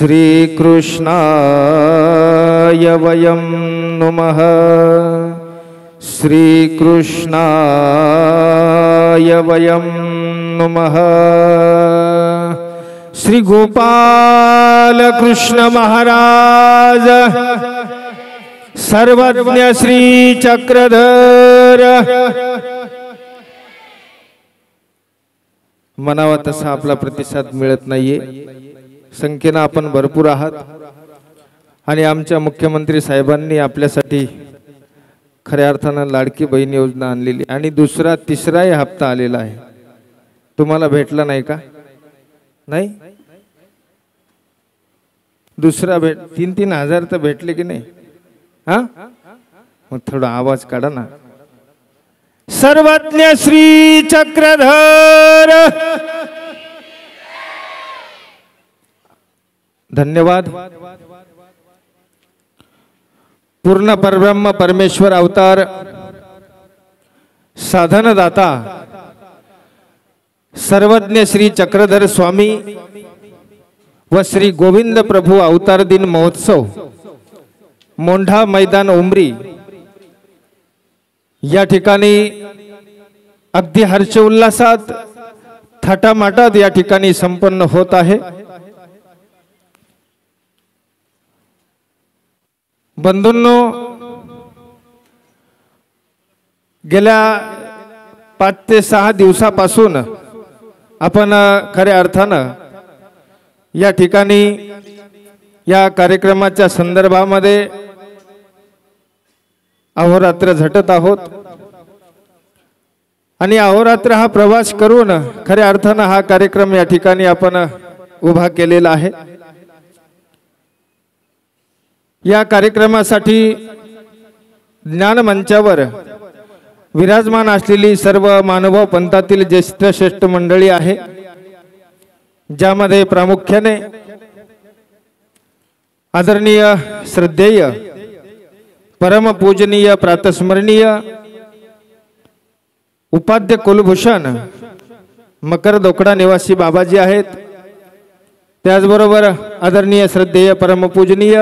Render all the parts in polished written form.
श्रीकृष्णाय वयं नुमः श्रीकृष्णाय वयं नुमः। श्री गोपाल कृष्ण महाराज सर्वज्ञ श्री चक्रधर। मनावा तसा आपला प्रतिसाद मिळत नाहीये, संख्येने आपण भरपूर आहात आणि आमच्या मुख्यमंत्री साहेबांनी आपल्यासाठी खऱ्या अर्थानं लाडकी बहीण योजना आणलेली आणि दुसरा तिसराही हप्ता आलेला आहे। तुम्हाला भेटला नाही का? नाही, दुसरा भेट 3-3 हजार तर भेटले की नाही? हा, मग थोडा आवाज काढा ना। सर्वज्ञ श्री चक्रधर। धन्यवाद। पूर्ण परब्रह्म परमेश्वर अवतार साधनदाता सर्वज्ञ श्री चक्रधर स्वामी व श्री गोविंद प्रभु अवतार दिन महोत्सव मोंढा मैदान उमरी या ठिकाणी अगदी हर्षोल्लासात थाटामाटात या ठिकाणी संपन्न होत आहे। बंधूंनो, गेल्या 5 ते 6 दिवसापासून आपण खऱ्या अर्थानं या ठिकाणी या कार्यक्रमाच्या संदर्भामध्ये अहोरात्र झटत आहोत आणि अहोरात्र हा प्रवास करून खऱ्या अर्थानं हा कार्यक्रम या ठिकाणी आपण उभा केलेला आहे। या कार्यक्रमासाठी ज्ञान मंचावर विराजमान असलेली सर्व मानव पंथातील ज्येष्ठ श्रेष्ठ मंडळी आहे, ज्यामध्ये प्रामुख्याने आदरणीय श्रद्धेय परमपूजनीय प्रातस्मरणीय उपाध्य कुलभूषण मकर दोकडा निवासी बाबाजी आहेत। त्याचबरोबर आदरणीय श्रद्धेय परमपूजनीय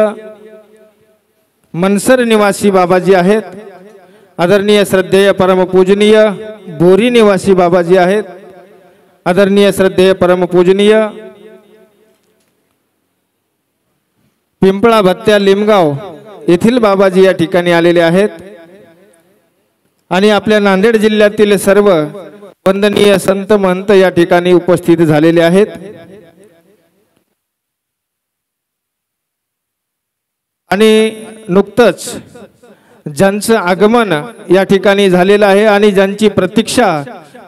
मनसर निवासी बाबाजी आहेत। आदरणीय श्रद्धेय परमपूजनीय बोरी निवासी बाबाजी आहेत। आदरणीय श्रद्धेय परमपूजनीय पिंपळा भत्त्या लिमगाव येथील बाबाजी या ठिकाणी आलेले आहेत आणि आपल्या नांदेड जिल्ह्यातील सर्व वंदनीय संत महंत या ठिकाणी उपस्थित झालेले आहेत। आणि नुकतंच ज्यांचं आगमन या ठिकाणी झालेलं आहे आणि ज्यांची प्रतीक्षा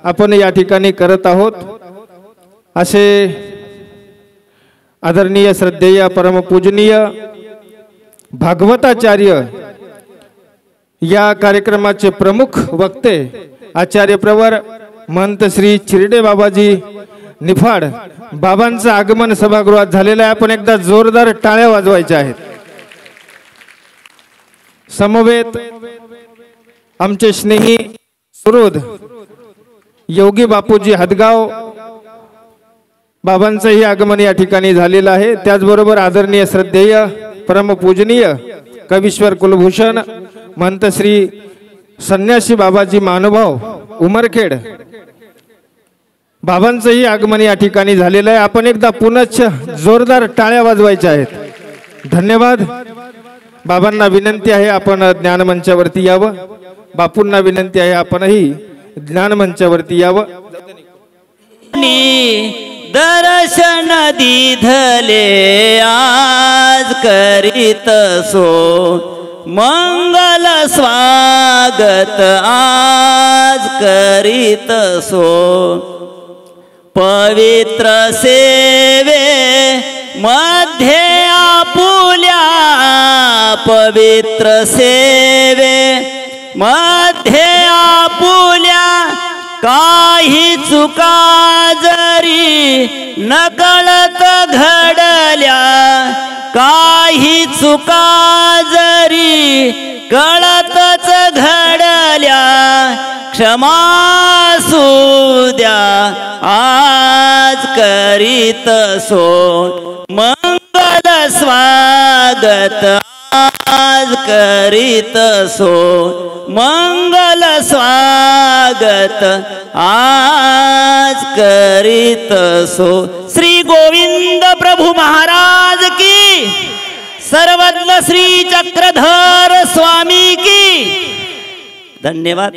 आपण या ठिकाणी करत आहोत असे आदरणीय श्रद्धेय परमपूजनीय भागवताचार्य या कार्यक्रमाचे प्रमुख वक्ते आचार्य प्रवर महंत श्री चिरडे बाबाजी निफाड बाबांचं आगमन सभागृहात झालेलं आहे। आपण एकदा जोरदार टाळ्या वाजवायच्या आहेत। समवेत आमचे स्नेही सुहृद योगी बापूजी हदगाव बाबांचंही आगमन या ठिकाणी झालेलं आहे। त्याचबरोबर आदरणीय श्रद्धेय परमपूजनीय कवीश्वर कुलभूषण महंत श्री संन्यासी बाबाजी महानुभाव उमरखेड बाबांचंही आगमन या ठिकाणी झालेलं आहे। आपण एकदा पुनश्च जोरदार टाळ्या वाजवायच्या आहेत। धन्यवाद। बाबांना विनंती आहे आपण ज्ञान मंचावरती यावं। बापूंना विनंती आहे आपणही ज्ञान मंचावरती यावं। दर्शन दिधले आज करीत सो मंगल स्वागत आज करीत सो पवित्र सेवे मध्ये आपुल्या पवित्र सेवे मध्ये आपुल्या काही चुका जरी नकळत घडल्या काही चुका जरी कळतच घडल्या क्षमासू द्या आज करीत सो मंगल स्वागत आज करीत सो, मंगल स्वागत आज करीत सो। श्री गोविंद प्रभु महाराज की, सर्वज्ञ श्री चक्रधर स्वामी की। धन्यवाद।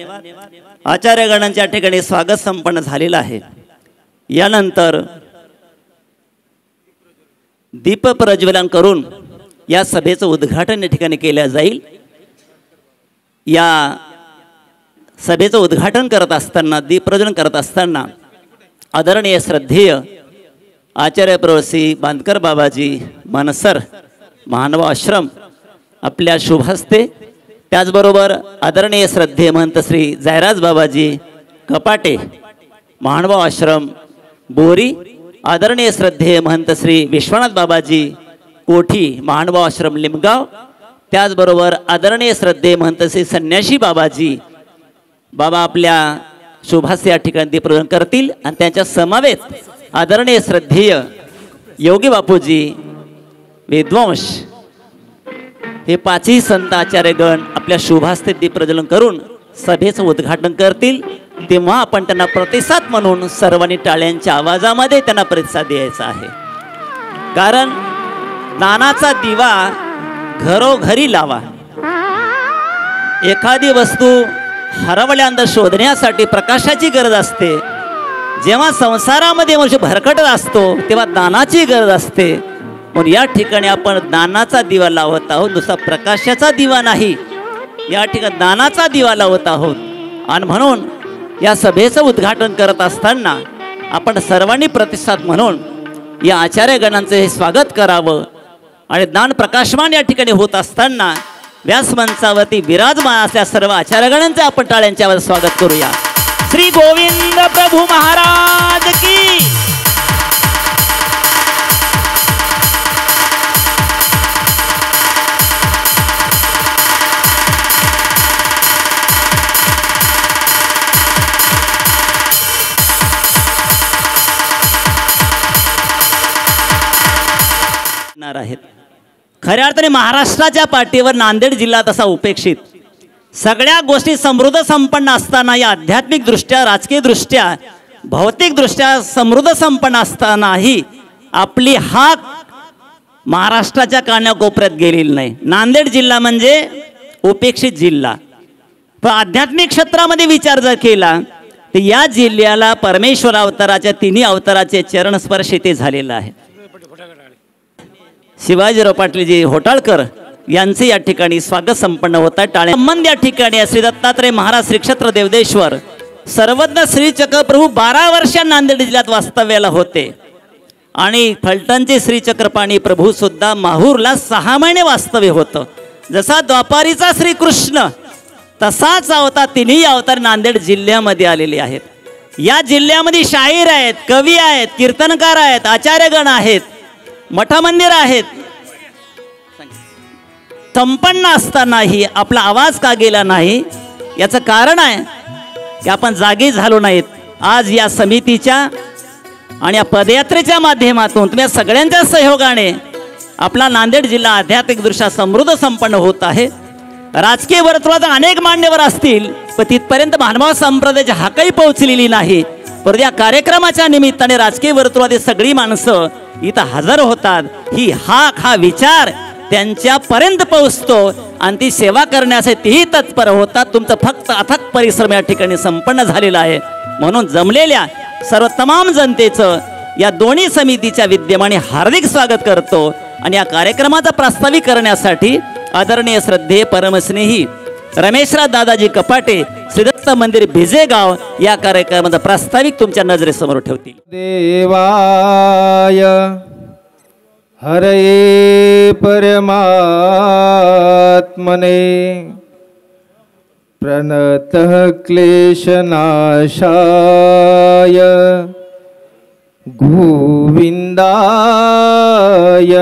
आचार्यगणांच्या ठिकाणी स्वागत संपन्न झालेलं आहे। यानंतर दीप प्रज्वलन करून या सभेचं उद्घाटन या ठिकाणी केलं जाईल। या सभेचं उद्घाटन करत असताना, दीप प्रज्वलन करत असताना आदरणीय श्रद्धेय आचार्य प्रवसी बांदकर बाबाजी मनसर महानुभाव आश्रम आपल्या शुभ हस्ते, त्याचबरोबर आदरणीय श्रद्धेय महंत श्री जायराज बाबाजी कपाटे महानुभाव आश्रम बोरी, आदरणीय श्रद्धेय महंत श्री विश्वनाथ बाबाजी कोठी महानुभाव आश्रम लिमगाव, त्याचबरोबर आदरणीय श्रद्धेय महंत श्री संन्याशी बाबाजी बाबा आपल्या शुभास या ठिकाणी दीपप्रज्वलन करतील। आणि त्यांच्या समवेत आदरणीय श्रद्धेय योगी बापूजी विद्वांस हे पाचही संत आचार्यगण आपल्या शुभास्ते दीपप्रज्वलन करून सभेचं उद्घाटन करतील। तेव्हा आपण त्यांना प्रतिसाद म्हणून सर्वांनी टाळ्यांच्या आवाजामध्ये त्यांना प्रतिसाद द्यायचा आहे। कारण ज्ञानाचा दिवा घरोघरी लावा। एखादी वस्तू हरवल्यानंतर शोधण्यासाठी प्रकाशाची गरज असते। जेव्हा संसारामध्ये मनुष्य भरकटत असतो तेव्हा ज्ञानाची गरज असते। म्हणून या ठिकाणी आपण ज्ञानाचा दिवा लावत आहोत, नुसता प्रकाशाचा दिवा नाही, या ठिकाणी ज्ञानाचा दिवा लावत आहोत। आणि म्हणून या सभेचं उद्घाटन करत असताना आपण सर्वांनी प्रतिसाद म्हणून या आचार्यगणांचं हे स्वागत करावं। आणि ज्ञान प्रकाशमान या ठिकाणी होत असताना व्यासमंचावरती विराजमान असल्या सर्व आचार्यगणांचे आपण टाळ्यांच्या स्वागत करूया। श्री गोविंद प्रभु महाराज की। आहेत खऱ्या अर्थाने महाराष्ट्राच्या पाठीवर नांदेड जिल्हा तसा उपेक्षित, सगळ्या गोष्टी समृद्ध संपन्न असताना, या आध्यात्मिक दृष्ट्या, राजकीय दृष्ट्या, भौतिक दृष्ट्या समृद्ध संपन्न असतानाही आपली हाक महाराष्ट्राच्या कानाकोपऱ्यात गेलेली नाही। नांदेड जिल्हा म्हणजे उपेक्षित जिल्हा। पण आध्यात्मिक क्षेत्रामध्ये विचार जर केला तर या जिल्ह्याला परमेश्वर अवताराच्या तिन्ही अवताराचे चरण स्पर्श इथे झालेला आहे। शिवाजीराव पाटीलजी होटाळकर यांचे या ठिकाणी स्वागत संपन्न होत आहे। टाळे संबंध या ठिकाणी श्री दत्तात्रय महाराज श्री क्षेत्र देवदेश्वर सर्वज्ञ श्री चक्रप्रभू 12 वर्ष नांदेड जिल्ह्यात वास्तव्याला होते। आणि फलटणचे श्री चक्रपाणी प्रभू सुद्धा माहूरला 6 महिने वास्तव्य होतं। जसा द्वापारीचा श्री कृष्ण तसाच अवतार, तिन्ही अवतार नांदेड जिल्ह्यामध्ये आलेले आहेत। या जिल्ह्यामध्ये शाहीर आहेत, कवी आहेत, कीर्तनकार आहेत, आचार्यगण आहेत, मठ मंदिर आहेत। संपन्न असतानाही आपला आवाज का गेला नाही, याचं कारण आहे की आपण जागे झालो नाहीत। आज या समितीच्या आणि या पदयात्रेच्या माध्यमातून तुम्ही सगळ्यांच्या सहयोगाने आपला नांदेड जिल्हा आध्यात्मिकदृष्ट्या समृद्ध संपन्न होत आहे। राजकीय वर्तुळात अनेक मान्यवर असतील, पण तिथपर्यंत महानुभाव संप्रदायाची हाकही पोहोचलेली नाही। परंतु या कार्यक्रमाच्या निमित्ताने राजकीय वर्तुळातील सगळी माणसं इथं हजर होतात। ही हाक, हा विचार त्यांच्यापर्यंत पोहोचतो आणि ती सेवा करण्यासाठी तीही तत्पर होतात। तुमचं फक्त अथक परिश्रम या ठिकाणी संपन्न झालेला आहे। म्हणून जमलेल्या सर्व तमाम जनतेचं या दोन्ही समितीच्या विद्यमाने हार्दिक स्वागत करतो। आणि या कार्यक्रमाचा प्रास्ताविक करण्यासाठी आदरणीय श्रद्धेय परमस्नेही रमेशराव दादाजी कपाटे श्रीदत्त मंदिर भिजेगाव या कार्यक्रमाचा प्रास्ताविक तुमच्या नजरेसमोर ठेवतील। देवाय हरये परमात्मने प्रणतः क्लेशनाशाय गोविंदाय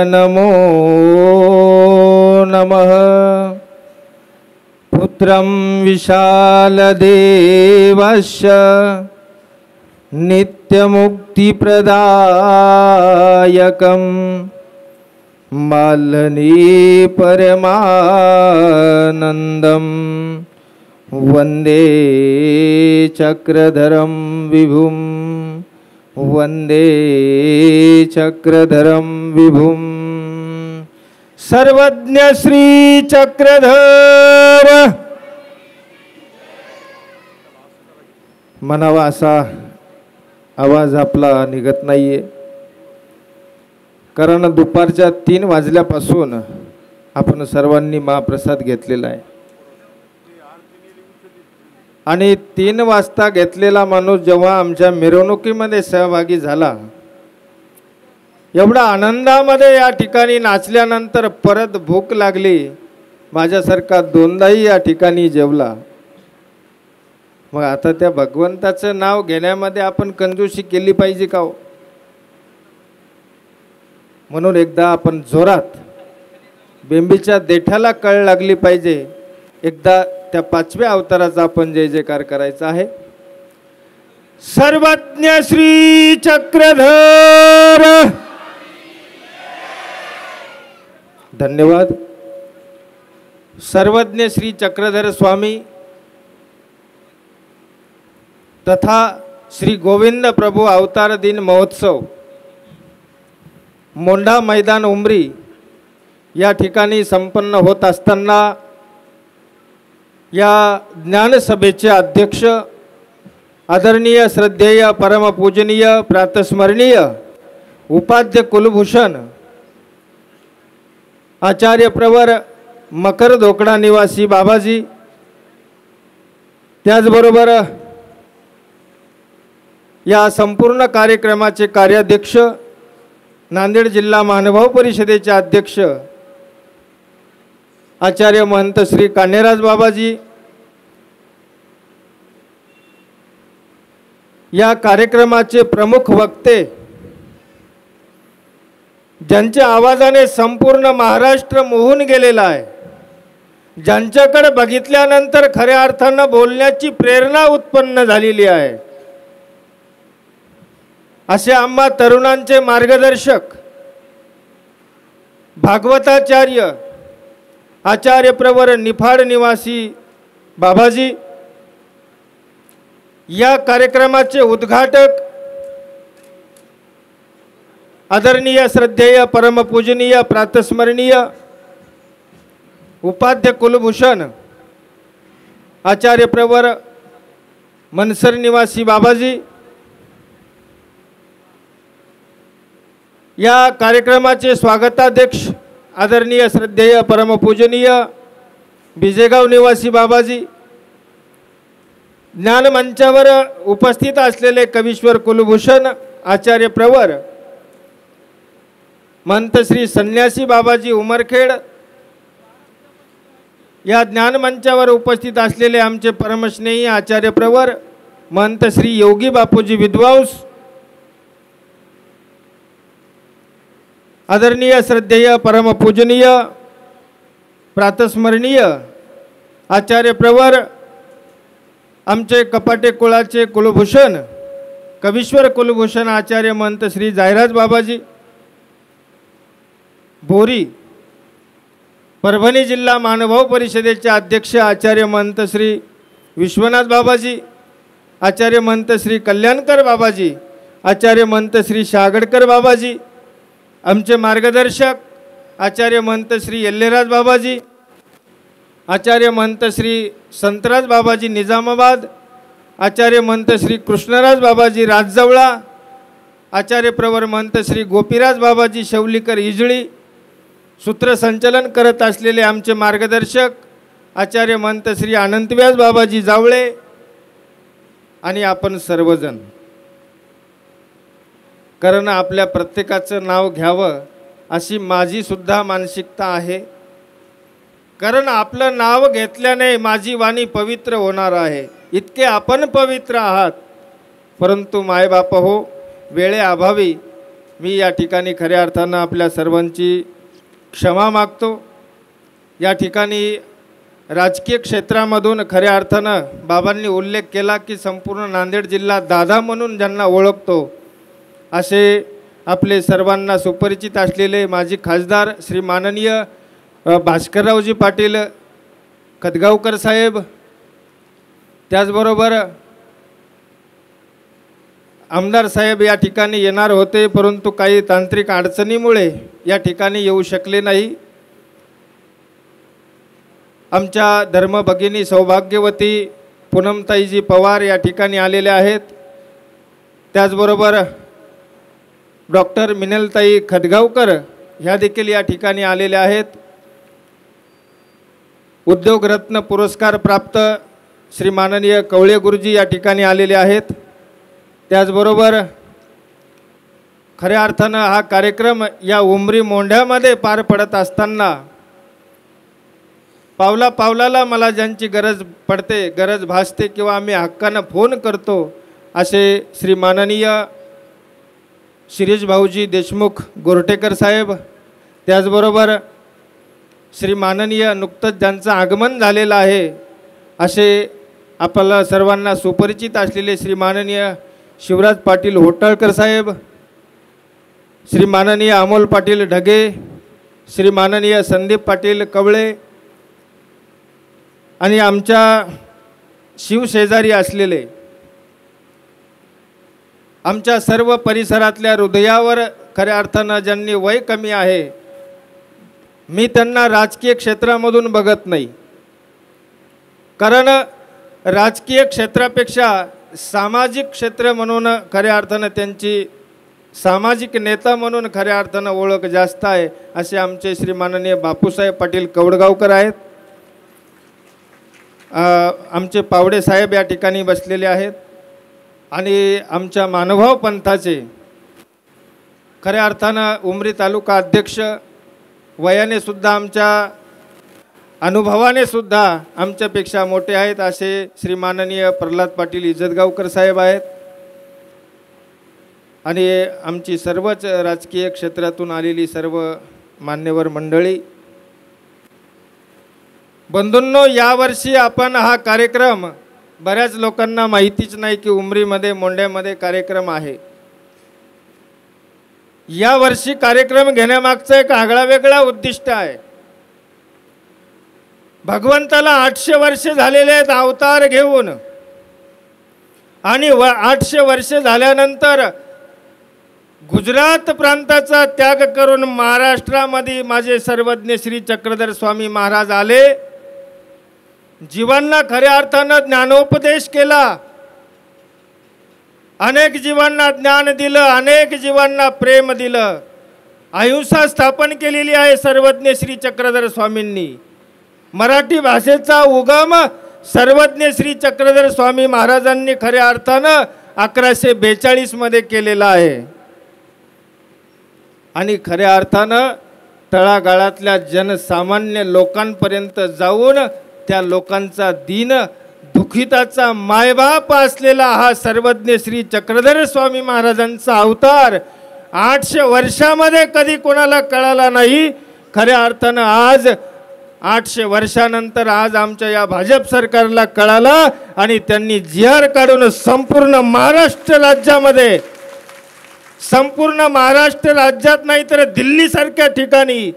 नमो नमः। पुत्रं विशालदेवस्य नित्यमुक्तिप्रदायकं मालनी परमानंदम वंदे चक्रधरं विभुं वंदे चक्रधरं विभुं सर्वज्ञ श्री चक्रधर म्हणावा असा आवाज आपला निघत नाहीये, कारण दुपारच्या 3 वाजल्यापासून आपण सर्वांनी महाप्रसाद घेतलेला आहे आणि 3 वाजता घेतलेला माणूस जेव्हा आमच्या मिरवणुकीमध्ये सहभागी झाला, एवढा आनंदामध्ये या ठिकाणी नाचल्यानंतर परत भूक लागली, माझ्यासारखा 2दाही या ठिकाणी जेवला। मग आता त्या भगवंताचं नाव घेण्यामध्ये आपण कंजूसी केली पाहिजे का हो? म्हणून एकदा आपण जोरात बेंबीच्या देठाला कळ लागली पाहिजे, एकदा त्या 5व्या अवताराचा आपण जय जयकार करायचा आहे। सर्वज्ञ श्री चक्रधर, धन्यवाद। सर्वज्ञ श्री चक्रधर स्वामी तथा श्री गोविंद प्रभु अवतार दिन महोत्सव मोंढा मैदान उमरी या ठिकाणी संपन्न होत असताना या ज्ञानसभेचे अध्यक्ष आदरणीय श्रद्धेय परमपूजनीय प्रातस्मरणीय उपाध्य कुलभूषण आचार्य प्रवर मकर धोकडा निवासी बाबाजी, त्याचबरोबर या संपूर्ण कार्यक्रमाचे कार्याध्यक्ष नांदेड जिल्हा महानुभाव परिषदेचे अध्यक्ष आचार्य महंत श्री कान्हेराज बाबाजी, या कार्यक्रमाचे प्रमुख वक्ते ज्यांच्या आवाजाने संपूर्ण महाराष्ट्र मोहून गेलेला आहे, ज्यांच्याकडे बघितल्यानंतर खऱ्या अर्थाने बोलण्याची प्रेरणा उत्पन्न झालेली आहे, असे आम्हा तरुणांचे मार्गदर्शक भागवताचार्य आचार्य प्रवर निफाड निवासी बाबाजी, या कार्यक्रमाचे उद्घाटक आदरणीय श्रद्धेय परमपूजनीय प्रातस्मरणीय उपाध्य कुलभूषण आचार्य प्रवर मनसर निवासी बाबाजी, या कार्यक्रमाचे स्वागताध्यक्ष आदरणीय श्रद्धेय परमपूजनीय बिजेगाव निवासी बाबाजी, ज्ञानमंचावर उपस्थित असलेले कवीश्वर कुलभूषण आचार्य प्रवर महंत श्री संन्यासी बाबाजी उमरखेड, या ज्ञानमंचावर उपस्थित असलेले आमचे परमस्नेही आचार्य प्रवर महंत श्री योगी बापूजी विद्वांस, आदरणीय श्रद्धेय परमपूजनीय प्रातस्मरणीय आचार्य प्रवर आमचे कपाटे कुळाचे कुलभूषण कवीश्वर कुलभूषण आचार्य महंत श्री जायराज बाबाजी बोरी, परभणी जिल्हा मानभाव परिषदेचे अध्यक्ष आचार्य महंत श्री विश्वनाथ बाबाजी, आचार्य महंत श्री कल्याणकर बाबाजी, आचार्य महंत श्री शागडकर बाबाजी, आमचे मार्गदर्शक आचार्य महंत श्री यल्लेराज बाबाजी, आचार्य महंत श्री संतराज बाबाजी निजामाबाद, आचार्य महंत श्री कृष्णराज बाबाजी राजजवळा, आचार्य प्रवर महंत श्री गोपीराज बाबाजी शौलीकर इजळी, सूत्रसंचलन करत असलेले आमचे मार्गदर्शक आचार्य महंत श्री अनंतव्यास बाबाजी जावळे आणि आपण सर्वजण, कारण आपल्या प्रत्येकाचं नाव घ्यावं अशी माझी सुद्धा मानसिकता आहे, कारण आपलं नाव घेतल्याने माझी वाणी पवित्र होणार आहे, इतके आपण पवित्र आहात। परंतु मायबाप हो, वेळेअभावी मी या ठिकाणी खऱ्या अर्थानं आपल्या सर्वांची क्षमा मागतो। या ठिकाणी राजकीय क्षेत्रामधून खऱ्या अर्थानं बाबांनी उल्लेख केला की संपूर्ण नांदेड जिल्हा दादा म्हणून ज्यांना ओळखतो असे आपले सर्वांना सुपरिचित असलेले माजी खासदार श्री माननीय भास्कररावजी पाटील खदगावकर साहेब, त्याचबरोबर आमदार साहेब या ठिकाणी येणार होते, परंतु काही तांत्रिक अडचणीमुळे या ठिकाणी येऊ शकले नाही। आमच्या धर्मभगिनी सौभाग्यवती पूनमताईजी पवार या ठिकाणी आलेल्या आहेत। त्याचबरोबर डॉक्टर मिनलताई खदगावकर ह्या देखील या ठिकाणी आलेल्या आहेत। उद्योगरत्न पुरस्कार प्राप्त श्री माननीय कवळे गुरुजी या ठिकाणी आलेले आहेत। त्याचबरोबर खऱ्या अर्थानं हा कार्यक्रम या उमरी मोंढ्यामध्ये पार पडत असताना पावला पावलाला मला ज्यांची गरज पडते, गरज भासते किंवा आम्ही हक्कानं फोन करतो असे श्री माननीय शिरीष भाऊजी देशमुख गोरटेकर साहेब, त्याचबरोबर श्री माननीय नुकतंच ज्यांचं आगमन झालेलं आहे असे आपल्याला सर्वांना सुपरिचित असलेले श्री माननीय शिवराज पाटील होटाळकर साहेब, श्री माननीय अमोल पाटील ढगे, श्री माननीय संदीप पाटील कवळे आणि आमच्या शिवशेजारी असलेले आमच्या सर्व परिसरातल्या हृदयावर खऱ्या अर्थानं ज्यांनी वय कमी आहे, मी त्यांना राजकीय क्षेत्रामधून बघत नाही, कारण राजकीय क्षेत्रापेक्षा सामाजिक क्षेत्र म्हणून खऱ्या अर्थानं त्यांची सामाजिक नेता म्हणून खऱ्या अर्थानं ओळख जास्त आहे असे आमचे श्री माननीय बापूसाहेब पाटील कवडगावकर आहेत। आमचे पावडे साहेब या ठिकाणी बसलेले आहेत आणि आमच्या मानवभाव पंथाचे खऱ्या अर्थानं उमरी तालुका अध्यक्ष, वयाने सुद्धा आमच्या अनुभवाने सुद्धा आमच्यापेक्षा मोठे आहेत असे श्री माननीय प्रल्हाद पाटील इज्जतगावकर साहेब आहेत आणि आमची सर्वच राजकीय क्षेत्रातून आलेली सर्व मान्यवर मंडळी। बंधूंनो, यावर्षी आपण हा कार्यक्रम, बऱ्याच लोकांना माहितीच नाही की उमरीमध्ये मोंढ्यामध्ये कार्यक्रम आहे। यावर्षी कार्यक्रम घेण्यामागचा एक आगळा वेगळा उद्दिष्ट आहे। भगवंताला 800 वर्ष झालेले आहेत अवतार घेऊन, आणि 800 वर्ष झाल्यानंतर गुजरात प्रांताचा त्याग करून महाराष्ट्रामध्ये माझे सर्वज्ञ श्री चक्रधर स्वामी महाराज आले, जीवांना खऱ्या अर्थानं ज्ञानोपदेश केला, अनेक जीवांना ज्ञान दिलं, अनेक जीवांना प्रेम दिलं, अहिंसा स्थापन केलेली आहे सर्वज्ञ श्री चक्रधर स्वामींनी। मराठी भाषेचा उगम सर्वज्ञ श्री चक्रधर स्वामी महाराजांनी खऱ्या अर्थानं 1142 मध्ये केलेला आहे आणि खऱ्या अर्थानं तळागाळातल्या जनसामान्य लोकांपर्यंत जाऊन त्या लोकांचा दीन दुखिताचा मायबाप असलेला हा सर्वज्ञ श्री चक्रधर स्वामी महाराजांचा अवतार 800 वर्षामध्ये कधी कोणाला कळाला नाही। खऱ्या अर्थानं आज 800 वर्षानंतर आज आमच्या या भाजप सरकारला कळाला आणि त्यांनी जी.आर. काढून संपूर्ण महाराष्ट्र राज्यामध्ये, संपूर्ण महाराष्ट्र राज्यात नाही तर दिल्लीसारख्या ठिकाणी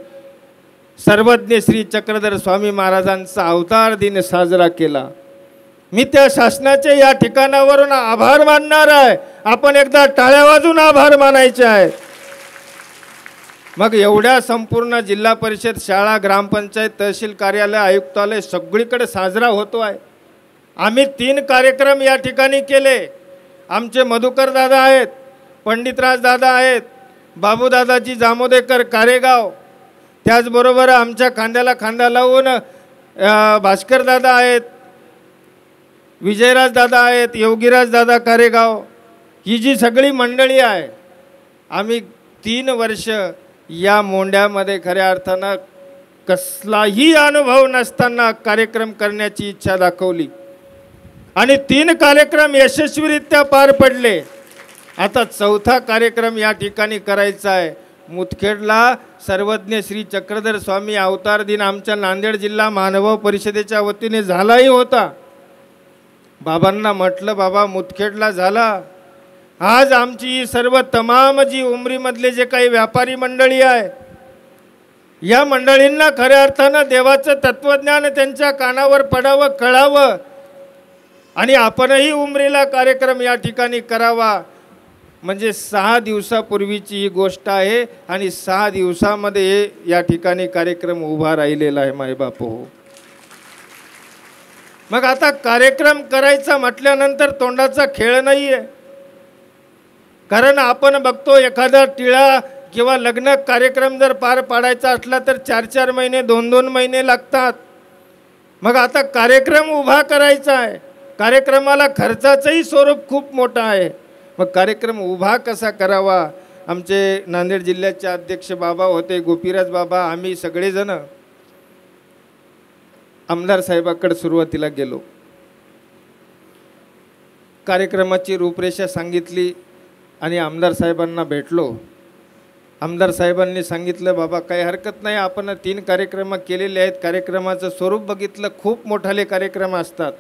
सर्वज्ञ श्री चक्रधर स्वामी महाराजांचा अवतार दिन साजरा केला। मी त्या शासनाचे या ठिकाणावरून आभार मानणार आहे। आपण एकदा टाळ्या वाजून आभार मानायचे आहे। मग एवढ्या संपूर्ण जिल्हा परिषद शाळा, ग्रामपंचायत, तहसील कार्यालय, आयुक्तालय सगळीकडे साजरा होतो आहे। आम्ही 3 कार्यक्रम या ठिकाणी केले। आमचे मधुकर दादा आहेत, पंडितराज दादा आहेत, बाबूदादाजी जामोदेकर कारेगाव, त्याचबरोबर आमच्या खांद्याला खांदा लावून भास्कर दादा आहेत, विजयराज दादा आहेत, योगीराज दादा कारेगाव, ही जी सगळी मंडळी आहे, आम्ही 3 वर्ष या मोंढ्यामध्ये खऱ्या अर्थानं कसलाही अनुभव नसताना कार्यक्रम करण्याची इच्छा दाखवली आणि 3 कार्यक्रम यशस्वीरित्या पार पडले। आता 4था कार्यक्रम या ठिकाणी करायचा आहे। मुदखेडला सर्वज्ञ श्री चक्रधर स्वामी अवतार दिन आमच्या नांदेड जिल्हा मानवभाव परिषदेच्या वतीने झालाही होता। बाबांना म्हटलं, बाबा मुदखेडला झाला आज आमची सर्व तमाम जी उमरीमधले जे काही व्यापारी मंडळी आहे, या मंडळींना खऱ्या अर्थानं देवाचं तत्वज्ञान त्यांच्या कानावर पडावं, कळावं आणि आपणही उमरीला कार्यक्रम या ठिकाणी करावा. म्हणजे 6 दिवसापूर्वीची ही गोष्ट आहे आणि 6 दिवसामध्ये या ठिकाणी कार्यक्रम उभा राहिलेला आहे मायबापू. मग आता कार्यक्रम करायचा म्हटल्यानंतर तोंडाचा खेळ नाही आहे. कारण आपण बघतो एखादा टिळा किंवा लग्न कार्यक्रम जर पार पाडायचा असला तर 4-4 महिने 2-2 महिने लागतात. मग आता कार्यक्रम उभा करायचा आहे, कार्यक्रमाला खर्चाचंही स्वरूप खूप मोठं आहे. मग कार्यक्रम उभा कसा करावा. आमचे नांदेड जिल्ह्याचे अध्यक्ष बाबा होते, गोपीराज बाबा, आम्ही सगळेजण आमदार साहेबाकडे सुरुवातीला गेलो. कार्यक्रमाची रूपरेषा सांगितली आणि आमदार साहेबांना भेटलो. आमदार साहेबांनी सांगितलं, बाबा काही हरकत नाही, आपण 3 कार्यक्रम केलेले आहेत. कार्यक्रमाचं स्वरूप बघितलं, खूप मोठाले कार्यक्रम असतात.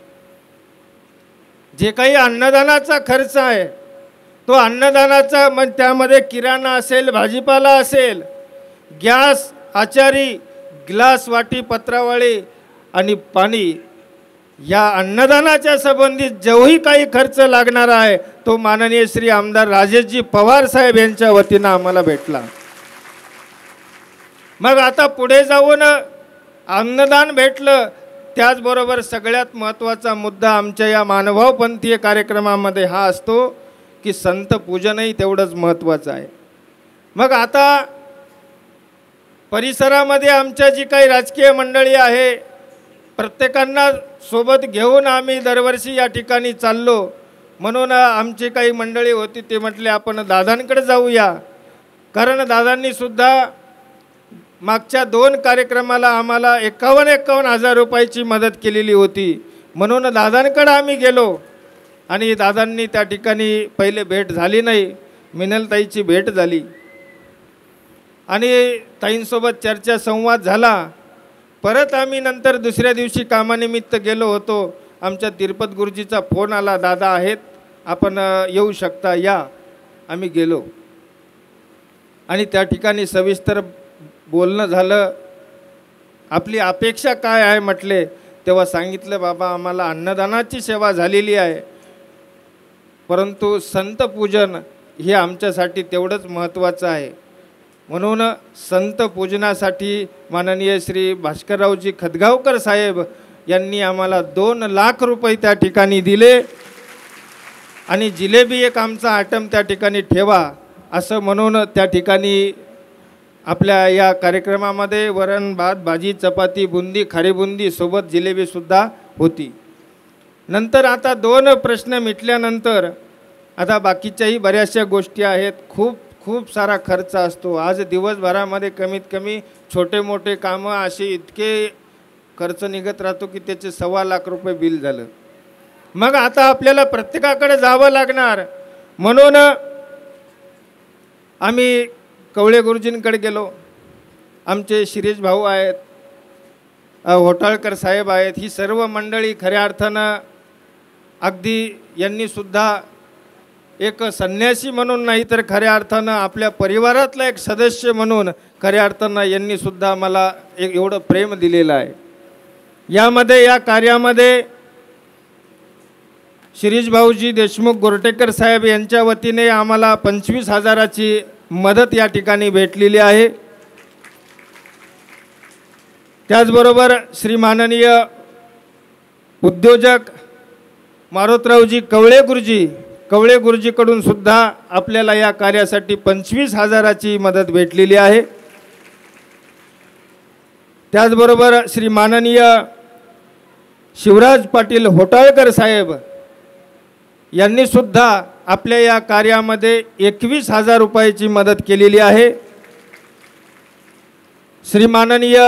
जे काही अन्नदानाचा खर्च आहे तो अन्नदानाचा, मग त्यामध्ये किराणा असेल, भाजीपाला असेल, गॅस, आचारी, ग्लास, वाटी, पत्रावळी आणि पाणी, या अन्नदानाच्या संबंधित जेवढी काही खर्च लागणार आहे तो माननीय श्री आमदार राजेशजी पवार साहेब यांच्या वतीनं आम्हाला भेटला. मग आता पुढे जाऊन अन्नदान भेटलं. त्याचबरोबर सगळ्यात महत्त्वाचा मुद्दा आमच्या या मानभावपंथीय कार्यक्रमामध्ये हा असतो की संत पूजनही तेवढंच महत्त्वाचं आहे. मग आता परिसरामध्ये आमच्या जी काही राजकीय मंडळी आहे, प्रत्येकांना सोबत घेऊन आम्ही दरवर्षी या ठिकाणी चाललो. म्हणून आमची काही मंडळी होती, ते म्हटले आपण दादांकडे जाऊया. कारण दादांनी सुद्धा मागच्या 2 कार्यक्रमाला आम्हाला 51 हजार रुपयाची मदत केलेली होती. म्हणून दादांकडे आम्ही गेलो आणि दादांनी त्या ठिकाणी पहिले भेट झाली नाही, मिनलताईची भेट झाली आणि ताईंसोबत चर्चा संवाद झाला. परत आम्ही नंतर दुसऱ्या दिवशी कामानिमित्त गेलो होतो. आमच्या तिरुपत गुरुजीचा फोन आला, दादा आहेत, आपण येऊ शकता, या. आम्ही गेलो आणि त्या ठिकाणी सविस्तर बोलणं झालं. आपली अपेक्षा काय आहे म्हटले, तेव्हा सांगितलं, बाबा आम्हाला अन्नदानाची सेवा झालेली आहे, परंतु संत पूजन हे आमच्यासाठी तेवढंच महत्त्वाचं आहे. म्हणून संत पूजनासाठी माननीय श्री भास्कररावजी खदगावकर साहेब यांनी आम्हाला 2 लाख रुपये त्या ठिकाणी दिले आणि जिलेबी एक आमचा आयटम त्या ठिकाणी ठेवा असं म्हणून त्या ठिकाणी आपल्या या कार्यक्रमामध्ये वरण भात, भाजी, चपाती, बुंदी, खारी बुंदी सोबत जिलेबीसुद्धा होती. नंतर आता 2 प्रश्न मिटल्यानंतर आता बाकीच्याही बऱ्याचशा गोष्टी आहेत. खूप सारा खर्च असतो. आज दिवसभरामध्ये कमीत कमी छोटे मोठे कामं असे इतके खर्च निघत राहतो की त्याचे 1.25 लाख रुपये बिल झालं. मग आता आपल्याला प्रत्येकाकडे जावं लागणार. म्हणून आम्ही कवळे गुरुजींकडे गेलो. आमचे शिरीष भाऊ आहेत, होटाळकर साहेब आहेत, ही सर्व मंडळी खऱ्या अर्थानं अगदी यांनीसुद्धा एक संन्यासी म्हणून नाही तर खऱ्या अर्थानं आपल्या परिवारातला एक सदस्य म्हणून खऱ्या अर्थानं यांनीसुद्धा मला एवढं प्रेम दिलेलं आहे. यामध्ये या कार्यामध्ये शिरीष भाऊजी देशमुख गोरटेकर साहेब यांच्या वतीने आम्हाला 25,000ची मदत या ठिकाणी भेटलेली आहे. त्याचबरोबर श्री माननीय उद्योजक मारुतरावजी कवळे गुरुजीकडून सुद्धा आपल्याला या कार्यासाठी 25,000ची मदत भेटलेली आहे. त्याचबरोबर श्री माननीय शिवराज पाटील होटाळकर साहेब यांनी सुद्धा आपल्या या कार्यामध्ये 21,000 रुपयाची मदत केलेली आहे. श्री माननीय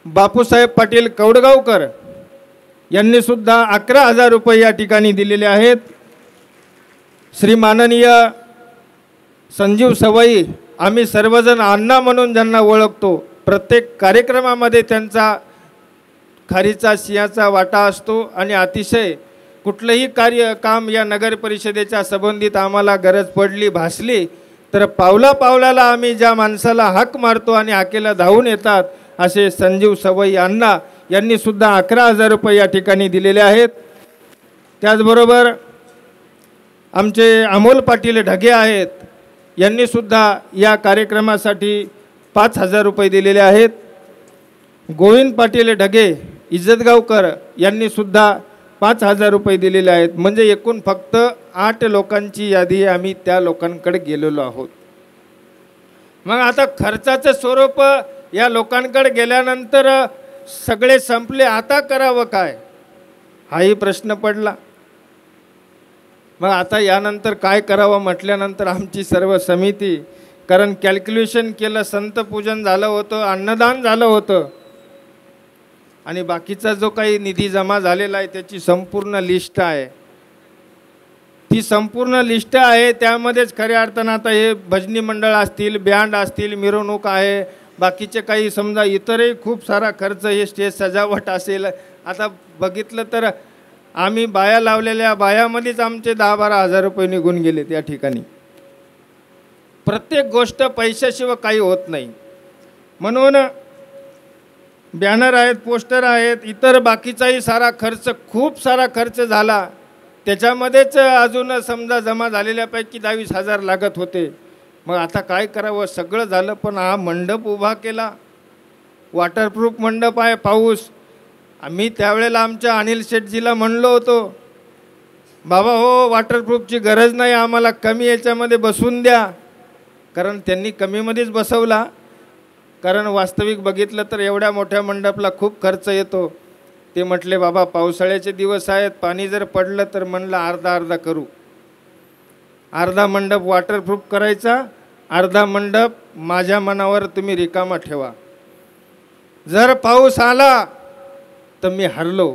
बापूसाहेब पाटील कवडगावकर यांनी सुद्धा 11,000 रुपये या ठिकाणी दिलेले आहेत. श्री माननीय संजीव सवाई, आम्ही सर्वजण अण्णा म्हणून ज्यांना ओळखतो, प्रत्येक कार्यक्रमामध्ये त्यांचा खारीचा सिंहाचा वाटा असतो आणि अतिशय कुठलंही काम या नगर परिषदेच्या संबंधित आम्हाला गरज पडली भासली तर पावला पावलाला आम्ही ज्या माणसाला हाक मारतो आणि हाकेला धावून येतात असे संजीव सवई अण्णा यांनी सुद्धा 11,000 रुपये या ठिकाणी दिलेले आहेत। त्याचबरोबर आमचे अमोल पाटील ढगे आहेत, यांनी सुद्धा या कार्यक्रमासाठी 5,000 रुपये दिलेले आहेत। गोविंद पाटील ढगे इज्जतगावकर यांनी सुद्धा 5,000 रुपये दिलेले आहेत। म्हणजे एकूण फक्त 8 लोकांची यादी आम्ही त्या लोकांकडे गेलेलो आहोत। मग आता खर्चाचं स्वरूप या लोकांकडे गेल्यानंतर सगळे संपले, आता करावं काय हाही प्रश्न पडला। मग आता यानंतर काय करावं म्हटल्यानंतर आमची सर्व समिती, कारण कॅल्क्युलेशन केलं, संतपूजन झालं होतं, अन्नदान झालं होतं आणि बाकीचा जो काही निधी जमा झालेला आहे त्याची संपूर्ण लिस्ट आहे। ती संपूर्ण लिस्ट आहे, त्यामध्येच खऱ्या अर्थानं आता हे भजनी मंडळ असतील, बँड असतील, मिरवणूक आहे, बाकीचे काही समजा इतरही खूप सारा खर्च, हे स्टेज सजावट असेल। आता बघितलं तर आम्ही बाया लावलेल्या बायामध्येच आमचे 10-12 हजार रुपये निघून गेले त्या ठिकाणी। प्रत्येक गोष्ट पैशाशिवाय काही होत नाही। म्हणून बॅनर आहेत, पोस्टर आहेत, इतर बाकीचाही सारा खर्च, खूप सारा खर्च झाला। त्याच्यामध्येच अजून समजा जमा झालेल्यापैकी 22,000 लागत होते। मग आता काय करावं, सगळं झालं, पण हा मंडप उभा केला, वॉटरप्रूफ मंडप आहे, पाऊस। आम्ही त्यावेळेला आमच्या अनिल शेठजीला म्हणलो होतो, बाबा हो वॉटरप्रूफची गरज नाही, आम्हाला कमी याच्यामध्ये बसवून द्या, कारण त्यांनी कमीमध्येच बसवला। कारण वास्तविक बघितलं तर एवढ्या मोठ्या मंडपला खूप खर्च येतो। ते म्हटले बाबा पावसाळ्याचे दिवस आहेत, पाणी जर पडलं तर म्हणलं अर्धा करू, अर्धा मंडप वॉटरप्रूफ करायचा, अर्धा मंडप माझ्या मनावर तुम्ही रिकामा ठेवा। जर पाऊस आला तर मी हरलो,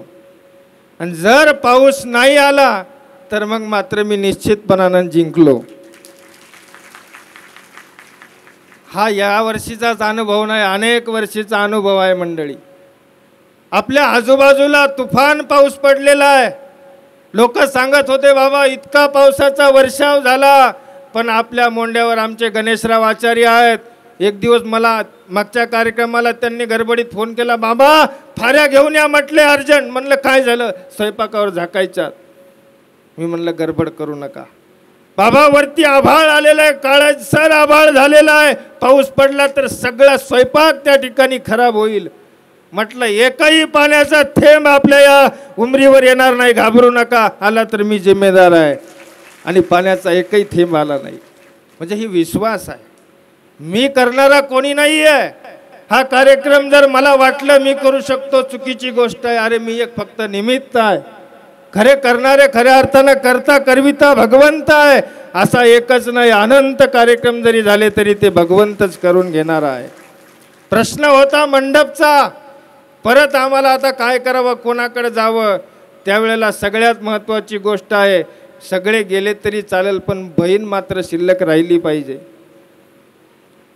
आणि जर पाऊस नाही आला तर मग मात्र मी निश्चितपणानं जिंकलो। हा या वर्षीचाच अनुभव नाही, अनेक वर्षीचा अनुभव आहे मंडळी। आपल्या आजूबाजूला तुफान पाऊस पडलेला आहे। लोक सांगत होते बाबा इतका पावसाचा वर्षाव झाला, पण आपल्या मोंड्यावर आमचे गणेशराव आचार्य आहेत। एक दिवस मला मागच्या कार्यक्रमाला त्यांनी गडबडीत फोन केला, बाबा फाऱ्या घेऊन या म्हटले अर्जंट। म्हणलं काय झालं, स्वयंपाकावर झाकायच्या। मी म्हणलं गडबड करू नका बाबा, वरती आभाळ आलेला आहे, काळसर आभाळ झालेला आहे, पाऊस पडला तर सगळा स्वयंपाक त्या ठिकाणी खराब होईल। म्हटलं एकही पाण्याचा थेंब आपल्या या उमरीवर येणार नाही, घाबरू नका, आला तर मी जिम्मेदार आहे। आणि पाण्याचा एकही थेंब आला नाही। म्हणजे ही विश्वास आहे, मी करणारा कोणी नाही आहे। हा कार्यक्रम जर मला वाटलं मी करू शकतो, चुकीची गोष्ट आहे। अरे मी एक फक्त निमित्त आहे, खरे करणारे खऱ्या अर्थानं करता करविता भगवंत आहे। असा एकच नाही, अनंत कार्यक्रम जरी झाले तरी ते भगवंतच करून घेणार आहे। प्रश्न होता मंडपचा, परत आम्हाला आता काय करावं, कोणाकडे जावं। त्यावेळेला सगळ्यात महत्त्वाची गोष्ट आहे, सगळे गेले तरी चालेल पण बहीण मात्र शिल्लक राहिली पाहिजे।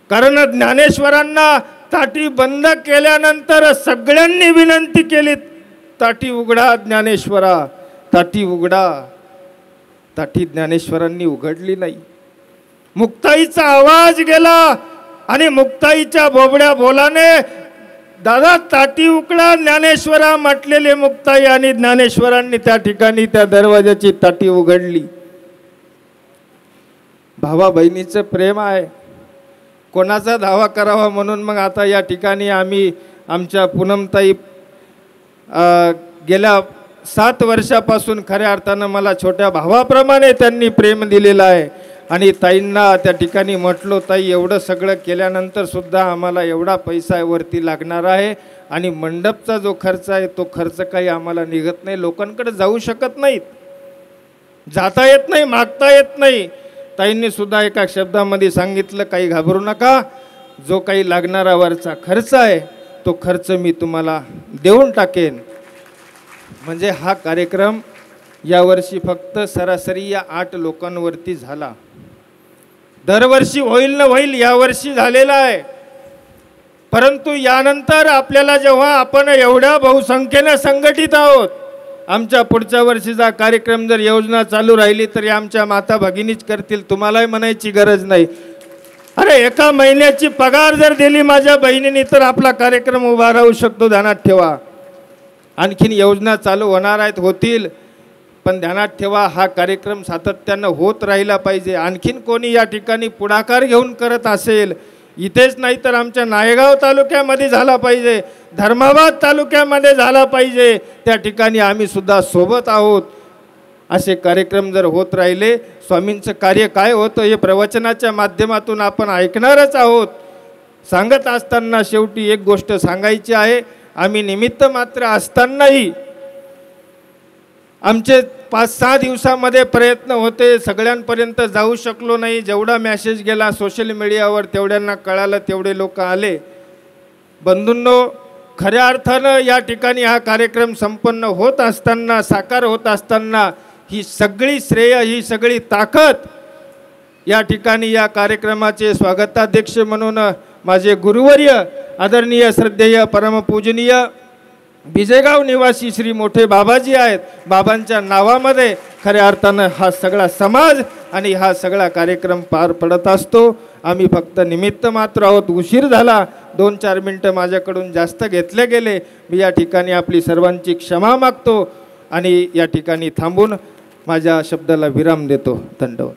कारण ज्ञानेश्वरांना ताटी बंद केल्यानंतर सगळ्यांनी विनंती केली, ताटी उघडा ज्ञानेश्वरा, ताटी उघडा। ताटी ज्ञानेश्वरांनी उघडली नाही। मुक्ताईचा आवाज गेला आणि मुक्ताईच्या बोबड्या बोलाने दादा ताटी उघडा ज्ञानेश्वरा म्हटलेले मुक्ताई आणि ज्ञानेश्वरांनी त्या ठिकाणी त्या दरवाजाची ताटी उघडली। भावा बहिणीचं प्रेम आहे, कोणाचा धावा करावा म्हणून मग आता या ठिकाणी आम्ही आमच्या पूनमताई गेल्या 7 वर्षापासून खऱ्या अर्थानं मला छोट्या भावाप्रमाणे त्यांनी प्रेम दिलेलं आहे। आणि ताईंना त्या ठिकाणी म्हटलो, ताई एवढं सगळं केल्यानंतर सुद्धा आम्हाला एवढा पैसा वरती लागणार आहे आणि मंडपचा जो खर्च आहे तो खर्च काही आम्हाला निघत नाही, लोकांकडे जाऊ शकत नाहीत, जाता येत नाही, मागता येत नाही। ताईंनी सुद्धा एका शब्दामध्ये सांगितलं, काही घाबरू नका, जो काही लागणारा वरचा खर्च आहे तो खर्च मी तुम्हाला देऊन टाकेन। म्हणजे हा कार्यक्रम यावर्षी फक्त सरासरी या 8 लोकांवरती झाला। दरवर्षी होईल ना होईल, यावर्षी झालेला आहे। परंतु यानंतर आपल्याला जेव्हा आपण एवढ्या बहुसंख्येने संघटित आहोत, आमच्या पुढच्या वर्षीचा कार्यक्रम जर योजना चालू राहिली तरी आमच्या माता भगिनीच करतील, तुम्हालाही म्हणायची गरज नाही. अरे एका महिन्याची पगार जर दिली माझ्या बहिणींनी तर आपला कार्यक्रम उभा राहू शकतो, ध्यानात ठेवा. आणखीन योजना चालू होणार आहेत, होतील, पण ध्यानात ठेवा हा कार्यक्रम सातत्यानं होत राहिला पाहिजे. आणखीन कोणी या ठिकाणी पुढाकार घेऊन करत असेल, इथेच नाही तर आमच्या नायगाव तालुक्यामध्ये झाला पाहिजे, धर्माबाद तालुक्यामध्ये झाला पाहिजे, त्या ठिकाणी आम्ही सुद्धा सोबत आहोत. असे कार्यक्रम जर होत राहिले, स्वामींचं कार्य काय होतं हे प्रवचनाच्या माध्यमातून आपण ऐकणारच आहोत. सांगत असताना शेवटी एक गोष्ट सांगायची आहे, आम्ही निमित्त मात्र असतानाही आमचे 5-6 दिवसामध्ये प्रयत्न होते, सगळ्यांपर्यंत जाऊ शकलो नाही. जेवढा मॅसेज गेला सोशल मीडियावर तेवढ्यांना कळालं, तेवढे लोक आले. बंधूंनो, खऱ्या अर्थानं या ठिकाणी हा कार्यक्रम संपन्न होत असताना, साकार होत असताना ही सगळी श्रेय, ही सगळी ताकद या ठिकाणी या कार्यक्रमाचे स्वागताध्यक्ष म्हणून माझे गुरुवर्य आदरणीय श्रद्धेय परमपूजनीय बिजेगाव निवासी श्री मोठे बाबाजी आहेत. बाबांच्या नावामध्ये खऱ्या अर्थानं हा सगळा समाज आणि हा सगळा कार्यक्रम पार पडत असतो. आम्ही फक्त निमित्त मात्र आहोत. उशीर झाला, 2-4 मिनटं माझ्याकडून जास्त घेतले गेले. मी या ठिकाणी आपली सर्वांची क्षमा मागतो आणि या ठिकाणी थांबून माझ्या शब्दाला विराम देतो. धन्यवाद.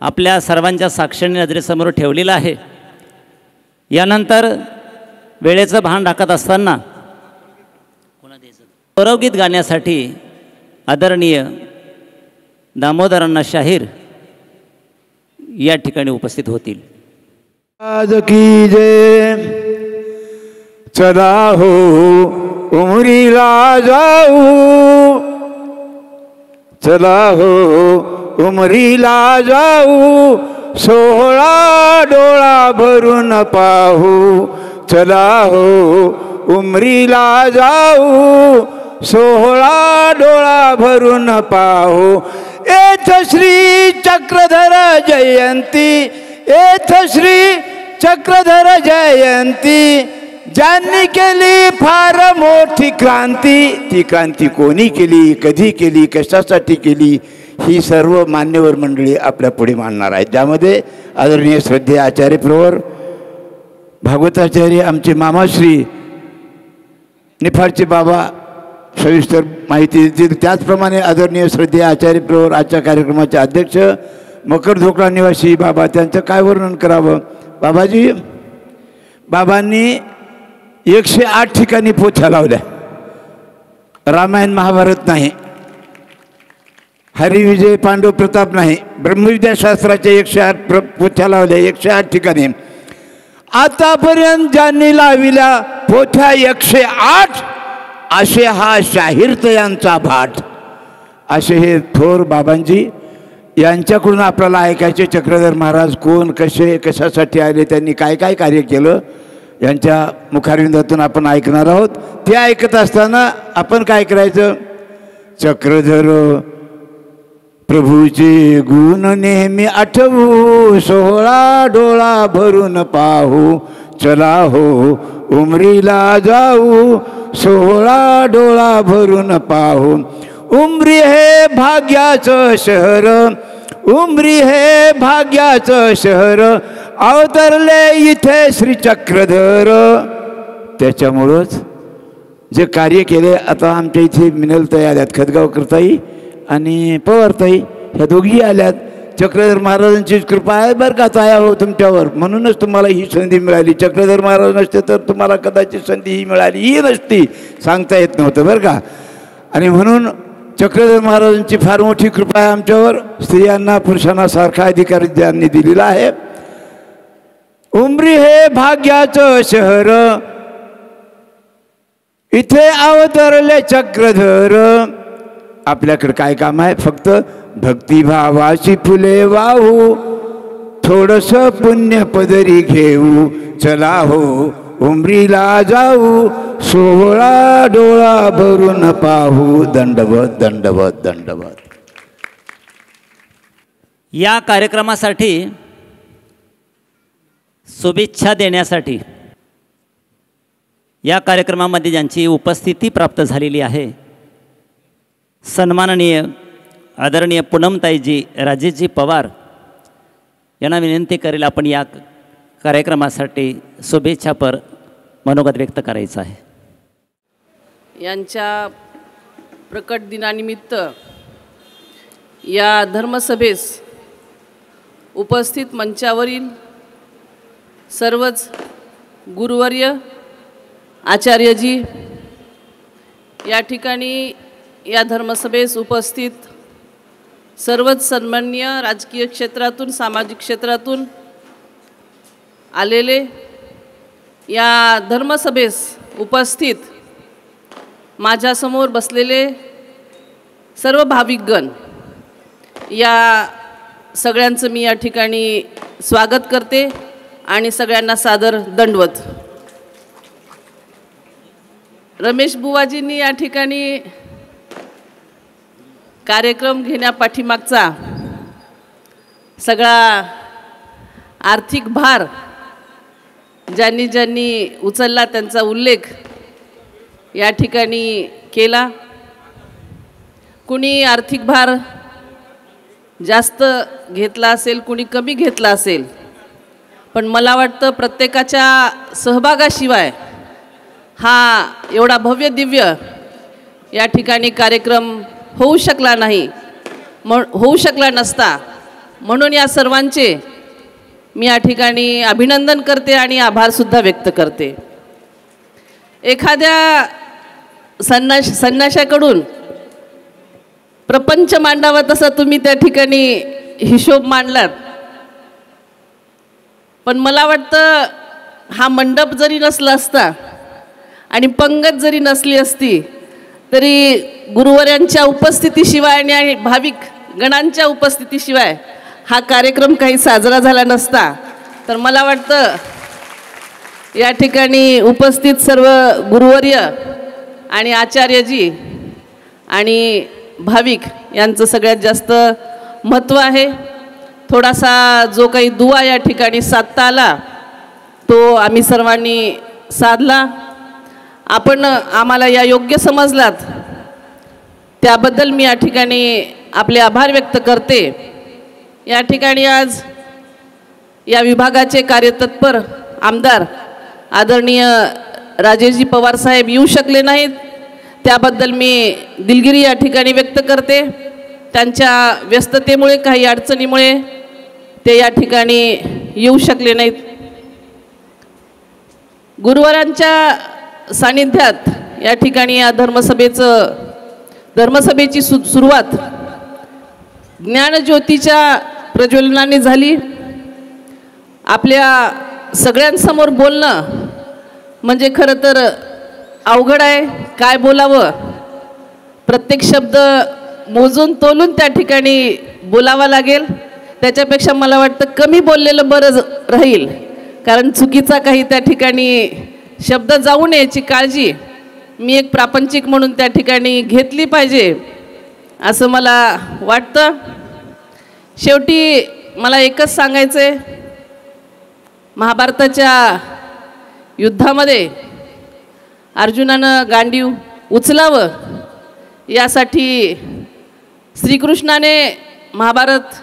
आपल्या सर्वांच्या साक्षीने नजरेसमोर ठेवलेला आहे. यानंतर वेळेचं भान राखत असताना गौरवगीत गाण्यासाठी आदरणीय दामोदरांना शाहीर या ठिकाणी उपस्थित होतील. आज की जय. चला हो उमरीला जाऊ, चला हो उमरीला जाऊ, सोहळा डोळा भरून पाहू. चला हो उमरीला जाऊ, सोहळा डोळा भरून पाहू. येथ श्री चक्रधर जयंती, येथ श्री चक्रधर जयंती, ज्यांनी केली फार मोठी क्रांती. ती क्रांती कोणी केली, कधी केली, कशासाठी केली, ही सर्व मान्यवर मंडळी आपल्या पुढे मांडणार आहेत. त्यामध्ये आदरणीय श्रद्धेय आचार्य प्रवर भागवताचार्य आमचे मामाश्री निफाडचे बाबा सविस्तर माहिती देतील. त्याचप्रमाणे आदरणीय श्रद्धेय आचार्य प्रवर आजच्या कार्यक्रमाचे अध्यक्ष मकर धोकडा निवासी बाबा, त्यांचं काय वर्णन करावं. बाबाजी, बाबांनी 108 ठिकाणी पोथ्या लावल्या. रामायण महाभारत नाही, हरिविजय पांडव प्रताप नाही, ब्रह्मविद्याशास्त्राच्या 108 पोथ्या लावल्या. 108 ठिकाणी आतापर्यंत ज्यांनी लाविल्या पोथ्या 108, असे हा शाहीर यांचा भाट. असे हे थोर बाबांजी, यांच्याकडून आपल्याला ऐकायचे चक्रधर महाराज कोण, कसे, कशासाठी आले, त्यांनी काय काय कार्य केलं, यांच्या मुखारविंदातून आपण ऐकणार आहोत. ते ऐकत असताना आपण काय करायचं. चक्रधर प्रभूचे गुण नेहमी आठवू, सोहळा डोळा भरून पाहू. चला हो उमरीला जाऊ, सोहळा डोळा भरून पाहू. उमरी हे भाग्याचं शहर, उमरी हे भाग्याचं शहर, अवतरले इथे श्री चक्रधर. त्याच्यामुळंच जे कार्य केले, आता आमच्या इथे मिनलताई आल्यात, खतगावकरताई आणि पवारताई, ह्या दोघी आल्यात. चक्रधर महाराजांची कृपा आहे बरं का ताया हो तुमच्यावर, म्हणूनच तुम्हाला ही संधी मिळाली. चक्रधर महाराज नसते तर तुम्हाला कदाचित संधी ही मिळाली ही नसती, सांगता येत नव्हतं बरं का. आणि म्हणून चक्रधर महाराजांची फार मोठी कृपा आहे आमच्यावर. स्त्रियांना पुरुषांना सारखा अधिकार त्यांनी दिलेला आहे. उमरी हे भाग्याचं शहर, इथे अवतरले चक्रधर. आपल्याकडे काय काम आहे, फक्त भक्तिभावाची फुले वाहू, थोडस पुण्य पदरी घेऊ. चला हो उमरीला जाऊ, सोहळा डोळा भरून पाहू. दंडवत दंडवत दंडवत. या कार्यक्रमासाठी शुभेच्छा देण्यासाठी या कार्यक्रमामध्ये ज्यांची उपस्थिती प्राप्त झालेली आहे, सन्माननीय आदरणीय पूनमताईजी राजेशजी पवार यांना विनंती करेल आपण या कार्यक्रमासाठी शुभेच्छापर मनोगत व्यक्त करायचं आहे. यांच्या प्रकट दिनानिमित्त या धर्मसभेस उपस्थित मंचावरील सर्वच गुरुवर्य आचार्यजी, या ठिकाणी या धर्मसभेस उपस्थित सर्वच सन्माननीय राजकीय क्षेत्रातून सामाजिक क्षेत्रातून आलेले, या धर्मसभेस उपस्थित माझ्यासमोर बसलेले सर्व भाविकगण, या सगळ्यांचं मी या ठिकाणी स्वागत करते आणि सगळ्यांना सादर दंडवत. रमेश बुवाजींनी या ठिकाणी कार्यक्रम घेण्यापाठीमागचा सगळा आर्थिक भार ज्यांनी ज्यांनी उचलला त्यांचा उल्लेख या ठिकाणी केला. कुणी आर्थिक भार जास्त घेतला असेल, कुणी कमी घेतला असेल, पण मला वाटतं प्रत्येकाच्या सहभागाशिवाय हा एवढा भव्य दिव्य या ठिकाणी कार्यक्रम होऊ शकला नाही, होऊ शकला नसता. म्हणून या सर्वांचे मी या ठिकाणी अभिनंदन करते आणि आभारसुद्धा व्यक्त करते. एखाद्या संन्याशाकडून प्रपंच मांडावा तसा तुम्ही त्या ठिकाणी हिशोब मांडलात, पण मला वाटतं हा मंडप जरी नसला असता आणि पंगत जरी नसली असती तरी गुरुवर्यांच्या उपस्थितीशिवाय आणि भाविक गणांच्या उपस्थितीशिवाय हा कार्यक्रम काही साजरा झाला नसता. तर मला वाटतं या ठिकाणी उपस्थित सर्व गुरुवर्य आणि आचार्यजी आणि भाविक यांचं सगळ्यात जास्त महत्त्व आहे. थोडासा जो काही दुवा या ठिकाणी साधता आला तो आम्ही सर्वांनी साधला. आपण आम्हाला या योग्य समजलात त्याबद्दल मी या ठिकाणी आपले आभार व्यक्त करते. या ठिकाणी आज या विभागाचे कार्यतत्पर आमदार आदरणीय राजेशजी पवार साहेब येऊ शकले नाहीत, त्याबद्दल मी दिलगिरी या ठिकाणी व्यक्त करते. त्यांच्या व्यस्ततेमुळे काही अडचणीमुळे ते या ठिकाणी येऊ शकले नाहीत. गुरुवारांच्या सानिध्यात या ठिकाणी या धर्मसभेची सुरुवात ज्ञानज्योतीच्या प्रज्वलनाने झाली. आपल्या सगळ्यांसमोर बोलणं म्हणजे खरं तर अवघड आहे. काय बोलावं, प्रत्येक शब्द मोजून तोलून त्या ठिकाणी बोलावा लागेल. त्याच्यापेक्षा मला वाटतं कमी बोललेलं बरं राहील, कारण चुकीचा काही त्या ठिकाणी शब्द जाऊ नये याची काळजी मी एक प्रापंचिक म्हणून त्या ठिकाणी घेतली पाहिजे असं मला वाटतं. शेवटी मला एकच सांगायचं आहे, महाभारताच्या युद्धामध्ये अर्जुनानं गांडीव उचलावं यासाठी श्रीकृष्णाने महाभारत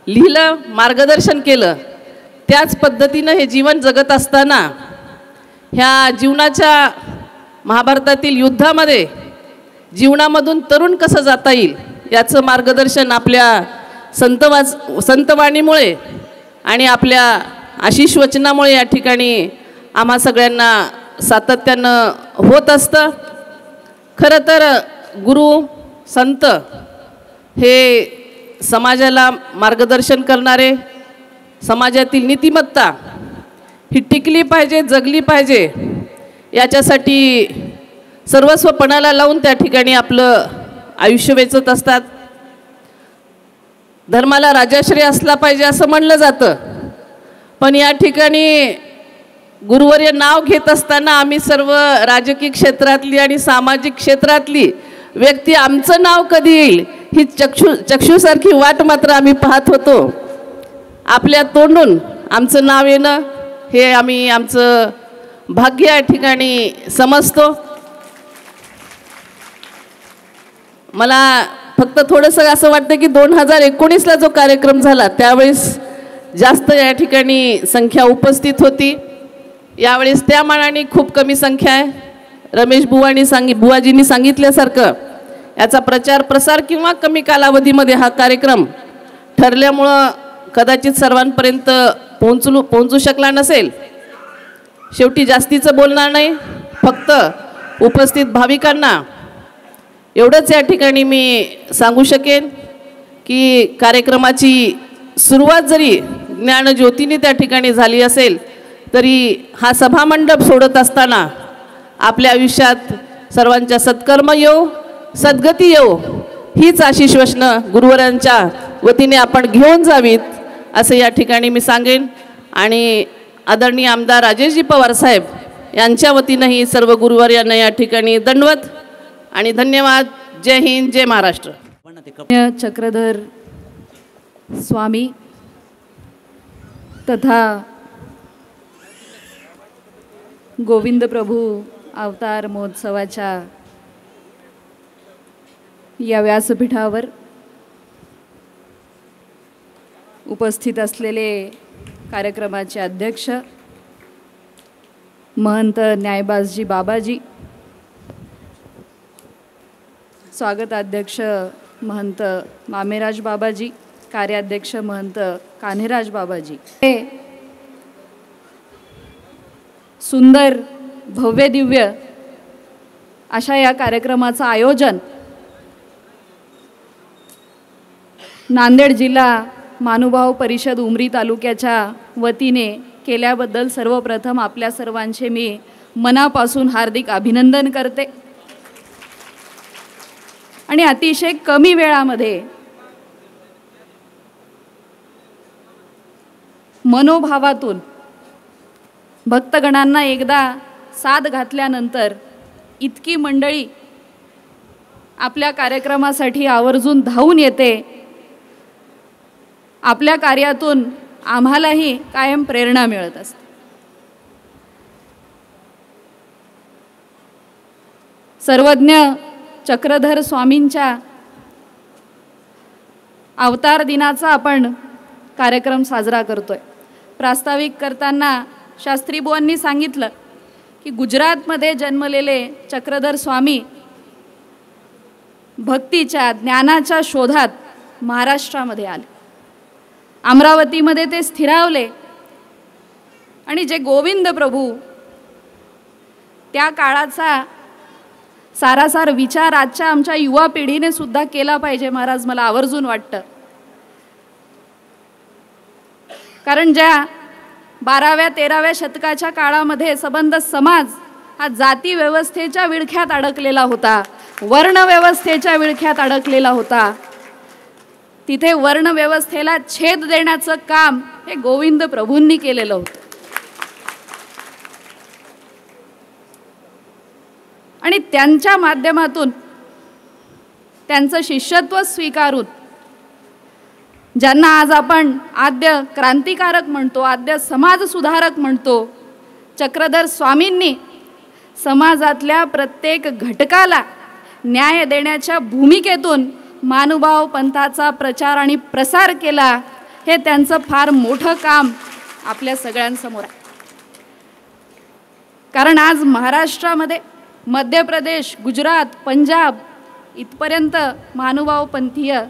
लिहिलं, मार्गदर्शन केलं. त्याच पद्धतीनं हे जीवन जगत असताना ह्या जीवनाच्या महाभारतातील युद्धामध्ये जीवनामधून तरुण कसं जाता येईल याचं मार्गदर्शन आपल्या संतवाणीमुळे आणि आपल्या आशिष वचनामुळे या ठिकाणी आम्हा सगळ्यांना सातत्यानं होत असतं. खरं तर गुरु संत हे समाजाला मार्गदर्शन करणारे, समाजातील नीतिमत्ता ही टिकली पाहिजे, जगली पाहिजे याच्यासाठी सर्वस्व पणाला लावून त्या ठिकाणी आपलं आयुष्य वेचत असतात. धर्माला राजाश्रय असला पाहिजे असं म्हणलं जातं, पण या ठिकाणी गुरुवर्य नाव घेत असताना आम्ही सर्व राजकीय क्षेत्रातली आणि सामाजिक क्षेत्रातली व्यक्ती आमचं नाव कधी येईल ही चक्षुसारखी वाट मात्र आम्ही पाहत होतो. आपल्या तोंडून आमचं नाव येणं हे आम्ही आमचं भाग्य या ठिकाणी समजतो. मला फक्त थोडंसं असं वाटतं की 2019ला जो कार्यक्रम झाला त्यावेळेस जास्त या ठिकाणी संख्या उपस्थित होती. यावेळेस त्या मानाने खूप कमी संख्या आहे. रमेश बुवाजींनी सांगितल्यासारखं याचा प्रचार प्रसार किंवा कमी कालावधीमध्ये हा कार्यक्रम ठरल्यामुळं कदाचित सर्वांपर्यंत पोहोचू शकला नसेल. शेवटी जास्तीचं बोलणार नाही, फक्त उपस्थित भाविकांना एवढंच या ठिकाणी मी सांगू शकेन की कार्यक्रमाची सुरुवात जरी ज्ञानज्योतीने त्या ठिकाणी झाली असेल तरी हा सभामंडप सोडत असताना आपल्या आयुष्यात सर्वांच्या सत्कर्म येऊ, सद्गती येऊ हीच आशीर्वचनं गुरुवरांच्या वतीने आपण घेऊन जावीत असं या ठिकाणी मी सांगेन. आणि आदरणीय आमदार राजेशजी पवार साहेब यांच्या वतीनंही सर्व गुरुवर्यांना या ठिकाणी दंडवत आणि धन्यवाद. जय हिंद, जय महाराष्ट्र. चक्रधर स्वामी तथा गोविंद प्रभू अवतार महोत्सवाच्या या व्यासपीठावर उपस्थित असलेले कार्यक्रमाचे अध्यक्ष महंत न्यायबासजी बाबाजी, स्वागताध्यक्ष महंत मामेराज बाबाजी, कार्याध्यक्ष महंत कान्हेराज बाबाजी, सुंदर भव्य दिव्य अशा या कार्यक्रमाचं आयोजन नांदेड जिल्हा महानुभाव परिषद उमरी तालुक्याच्या वतीने केल्याबद्दल सर्वप्रथम आपल्या सर्वांचे मी मनापासून हार्दिक अभिनंदन करते. आणि अतिशय कमी वेळामध्ये मनोभावातून भक्तगणांना एकदा साद घातल्यानंतर इतकी मंडळी आपल्या कार्यक्रमासाठी आवर्जून धावून येते. आपल्या कार्यातून आम्हालाही कायम प्रेरणा मिळत असते. सर्वज्ञ चक्रधर स्वामींच्या अवतार दिनाचा आपण कार्यक्रम साजरा करतोय. प्रास्ताविक करताना शास्त्री बुवांनी सांगितलं की गुजरातमध्ये जन्मलेले चक्रधर स्वामी भक्तीच्या ज्ञानाच्या शोधात महाराष्ट्रामध्ये आले. अमरावतीमध्ये ते स्थिरावले आणि जे गोविंद प्रभू त्या काळाचा सारासार विचार आजच्या आमच्या युवा पिढीने सुद्धा केला पाहिजे महाराज, मला आवर्जून वाटतं. कारण ज्या 12व्या-13व्या शतकाच्या काळामध्ये संबंध समाज हा जाती व्यवस्थेच्या विळख्यात अडकलेला होता, वर्ण व्यवस्थेच्या विळख्यात अडकलेला होता. तिथे वर्ण व्यवस्थेला छेद देण्याचं काम हे गोविंद प्रभूंनी केलेलं होतं. आणि त्यांच्या माध्यमातून त्यांचं शिष्यत्व स्वीकारून ज्यांना आज आपण आद्य क्रांतिकारक म्हणतो, आद्य समाज सुधारक म्हणतो, चक्रधर स्वामींनी समाजातल्या प्रत्येक घटकाला न्याय देण्याच्या भूमिकेतून मानुभाव पंथाचा प्रचार आणि प्रसार केला. हे त्यांचं फार मोठं काम आपल्या सगळ्यांसमोर आहे. कारण आज महाराष्ट्रामध्ये मध्य प्रदेश, गुजरात, पंजाब इथपर्यंत मानुभाव पंथीय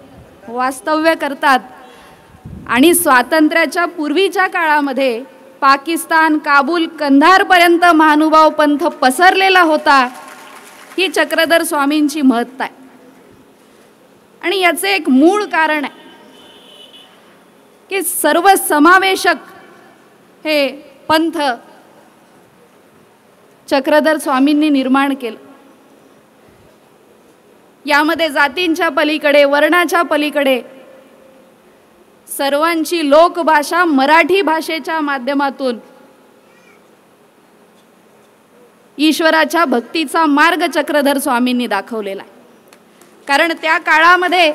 वास्तव्य करतात. आणि स्वातंत्र्याच्या पूर्वीच्या काळामध्ये पाकिस्तान, काबूल, कंधारपर्यंत महानुभाव पंथ पसरलेला होता. ही चक्रधर स्वामींची महत्ता आहे. आणि याचे एक मूळ कारण आहे की सर्व समावेशक हे पंथ चक्रधर स्वामींनी निर्माण केलं. यामध्ये जातींच्या पलीकडे, वर्णाच्या पलीकडे सर्वांची लोकभाषा मराठी भाषेच्या माध्यमातून ईश्वराच्या भक्तीचा मार्ग चक्रधर स्वामींनी दाखवलेला आहे. कारण त्या काळामध्ये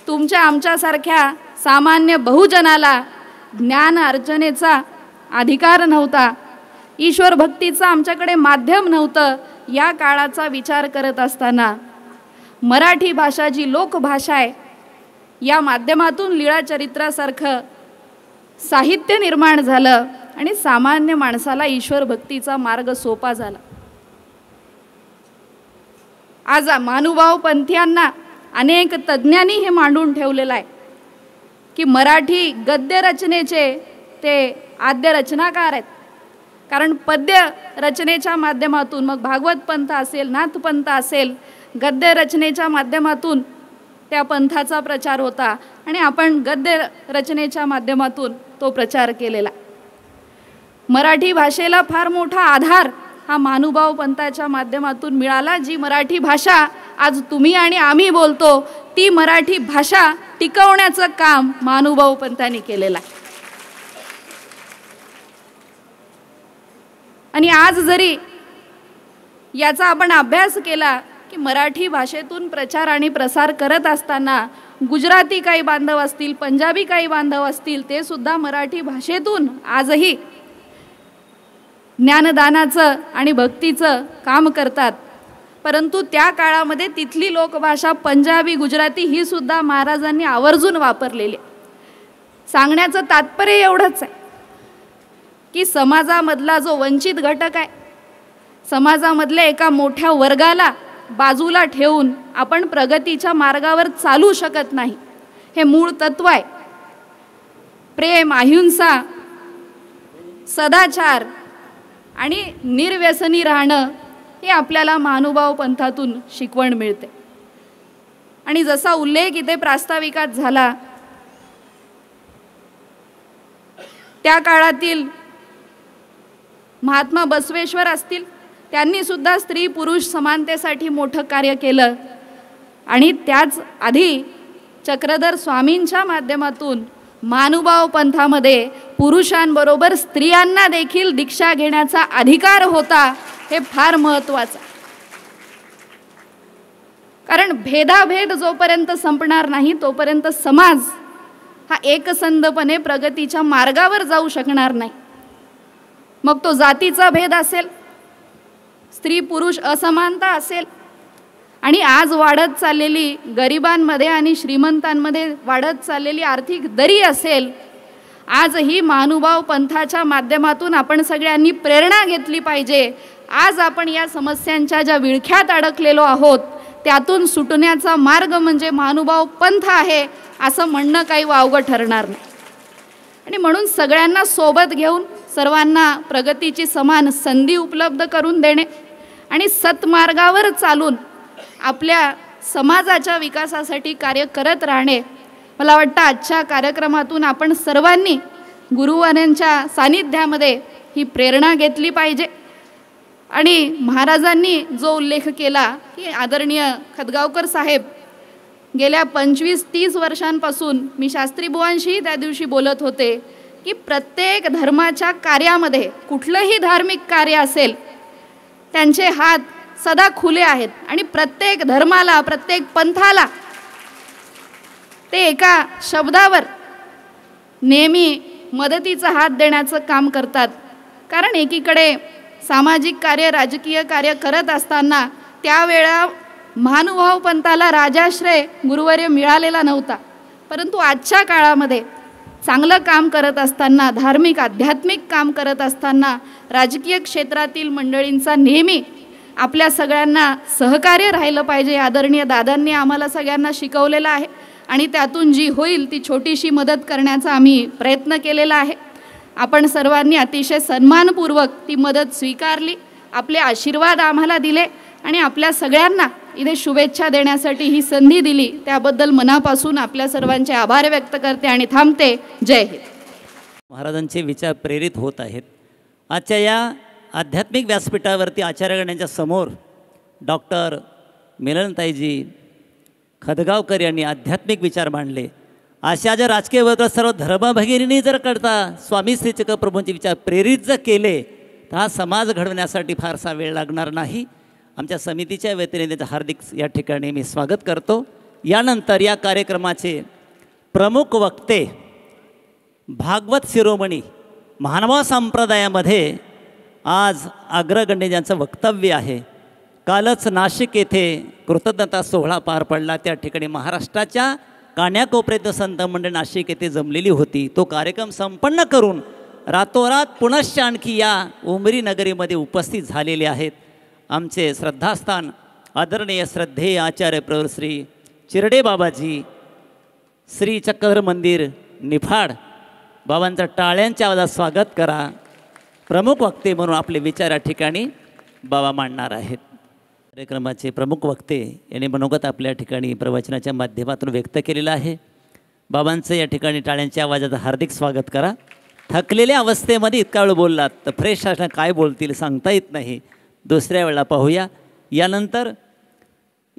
तुमच्या आमच्यासारख्या सामान्य बहुजनाला ज्ञान अर्चनेचा अधिकार नव्हता. ईश्वर भक्तीचं आमच्याकडे माध्यम नव्हतं, या काळाचा विचार करत असताना मराठी भाषा जी लोकभाषा आहे, या माध्यमातून लीळाचरित्रासारखं साहित्य निर्माण झालं आणि सामान्य माणसाला ईश्वर भक्तीचा मार्ग सोपा झाला. आज महानुभाव पंथीयांना अनेक तज्ज्ञांनी हे मांडून ठेवलेलं आहे की मराठी गद्य रचनेचे ते आद्य रचनाकार आहेत. कारण पद्य रचनेच्या माध्यमातून, मग भागवत पंथ असेल, नाथ पंथ असेल, गद्य रचनेच्या माध्यमातून त्या पंथाचा प्रचार होता आणि आपण गद्य रचनेच्या माध्यमातून तो प्रचार केलेला. मराठी भाषेला फार मोठा आधार हा महानुभाव पंथाच्या माध्यमातून मिळाला. जी मराठी भाषा आज तुम्ही आणि आम्ही बोलतो, ती मराठी भाषा टिकवण्याचं काम महानुभाव पंथांनी केलेलं आहे. आणि आज जरी याचा आपण अभ्यास केला की मराठी भाषेतून प्रचार आणि प्रसार करत असताना गुजराती काही बांधव असतील, पंजाबी काही बांधव असतील, ते सुद्धा मराठी भाषेतून आजही ज्ञानदानाचं आणि भक्तीचं काम करतात. परंतु त्या काळामध्ये तिथली लोकभाषा पंजाबी, गुजराती ही सुद्धा महाराजांनी आवर्जून वापरलेली. सांगण्याचं तात्पर्य एवढंच आहे की समाजामधला जो वंचित घटक आहे, समाजामधल्या एका मोठ्या वर्गाला बाजूला ठेवून आपण प्रगतीच्या मार्गावर चालू शकत नाही. हे मूळ तत्व आहे. प्रेम, अहिंसा, सदाचार आणि निर्व्यसनी राहणं हे आपल्याला महानुभाव पंथातून शिकवण मिळते. आणि जसा उल्लेख इथे प्रास्ताविकात झाला, त्या काळातील महात्मा बसवेश्वर असतील, त्यांनी सुद्धा स्त्री पुरुष समानतेसाठी मोठं कार्य केलं. आणि त्याच आधी चक्रधर स्वामींच्या माध्यमातून महानुभाव पंथामध्ये पुरुषांबरोबर स्त्रियांना देखील दीक्षा घेण्याचा अधिकार होता. हे फार महत्त्वाचं. कारण भेदाभेद जोपर्यंत संपणार नाही तोपर्यंत समाज हा एकसंधपणे प्रगतीच्या मार्गावर जाऊ शकणार नाही. मग तो जातीचा भेद असेल, स्त्री पुरुष असमानता असेल, आणि आज वाढत चाललेली गरिबांमध्ये आणि श्रीमंतांमध्ये वाढत चाललेली आर्थिक दरी असेल, आजही महानुभाव पंथाच्या माध्यमातून आपण सगळ्यांनी प्रेरणा घेतली पाहिजे. आज आपण या समस्यांच्या ज्या विळख्यात अडकलेलो आहोत त्यातून सुटण्याचा मार्ग म्हणजे महानुभाव पंथ आहे असं म्हणणं काही वावगं ठरणार नाही. आणि म्हणून सगळ्यांना सोबत घेऊन सर्वांना प्रगतीची समान संधी उपलब्ध करून देणे आणि सत्मार्गावर चालून आपल्या समाजाच्या विकासासाठी कार्य करत राहणे. मला वाटतं आजच्या कार्यक्रमातून आपण सर्वांनी गुरुवारांच्या सानिध्यामध्ये ही प्रेरणा घेतली पाहिजे. आणि महाराजांनी जो उल्लेख केला की आदरणीय खदगावकर साहेब गेल्या 25-30 वर्षांपासून, मी शास्त्री बुवांशी त्या दिवशी बोलत होते की प्रत्येक धर्माच्या कार्यामध्ये, कुठलंही धार्मिक कार्य असेल, त्यांचे हात सदा खुले आहेत आणि प्रत्येक धर्माला, प्रत्येक पंथाला ते एका शब्दावर नेहमी मदतीचा हात देण्याचं काम करतात. कारण एकीकडे सामाजिक कार्य, राजकीय कार्य करत असताना त्यावेळा महानुभाव पंथाला राजाश्रय गुरुवर्य मिळालेला नव्हता. परंतु आजच्या काळामध्ये चांगलं काम करत असताना, धार्मिक आध्यात्मिक काम करत असताना राजकीय क्षेत्रातील मंडळींचा नेहमी आपल्या सगळ्यांना सहकार्य राहिलं पाहिजे. आदरणीय दादांनी आम्हाला सगळ्यांना शिकवलेलं आहे आणि त्यातून जी होईल ती छोटीशी मदत करण्याचा आम्ही प्रयत्न केलेला आहे. आपण सर्वांनी अतिशय सन्मानपूर्वक ती मदत स्वीकारली, आपले आशीर्वाद आम्हाला दिले आणि आपल्या सगळ्यांना इथे शुभेच्छा देण्यासाठी ही संधी दिली, त्याबद्दल मनापासून आपल्या सर्वांचे आभार व्यक्त करते आणि थांबते. जय हिंद. महाराजांचे विचार प्रेरित होत आहेत. आजच्या या आध्यात्मिक व्यासपीठावरती आचार्यगणांच्या समोर डॉक्टर मिलनताईजी खदगावकर यांनी आध्यात्मिक विचार मांडले. अशा ज्या राजकीय वर्ग सर्व धर्मभगिनींनी जर करता स्वामी श्री चक्रप्रभूंचे विचार प्रेरित जर केले तर हा समाज घडवण्यासाठी फारसा वेळ लागणार नाही. आमच्या समितीच्या वतीने त्याचं हार्दिक या ठिकाणी मी स्वागत करतो. यानंतर या कार्यक्रमाचे प्रमुख वक्ते भागवत शिरोमणी महानुभाव संप्रदायामध्ये आज अग्रगण्य ज्यांचं वक्तव्य आहे, कालच नाशिक येथे कृतज्ञता सोहळा पार पडला, त्या ठिकाणी महाराष्ट्राच्या कान्याकोपऱ्यात संत मंडळ नाशिक येथे जमलेली होती. तो कार्यक्रम संपन्न करून रातोरात पुनश्च आणखी या उमरी नगरीमध्ये उपस्थित झालेले आहेत आमचे श्रद्धास्थान आदरणीय श्रद्धेय आचार्य प्रवर श्री चिरडे बाबाजी, श्री चक्रधर मंदिर निफाड. बाबांचं टाळ्यांच्या आवाजात स्वागत करा. प्रमुख वक्ते म्हणून आपले विचार या ठिकाणी बाबा मांडणार आहेत. कार्यक्रमाचे प्रमुख वक्ते यांनी मनोगत आपल्या ठिकाणी प्रवचनाच्या माध्यमातून व्यक्त केलेलं आहे. बाबांचं या ठिकाणी टाळ्यांच्या आवाजात हार्दिक स्वागत करा. थकलेल्या अवस्थेमध्ये इतका वेळ बोललात तर फ्रेश असणं काय बोलतील सांगता येत नाही. दुसऱ्या वेळेला पाहूया. यानंतर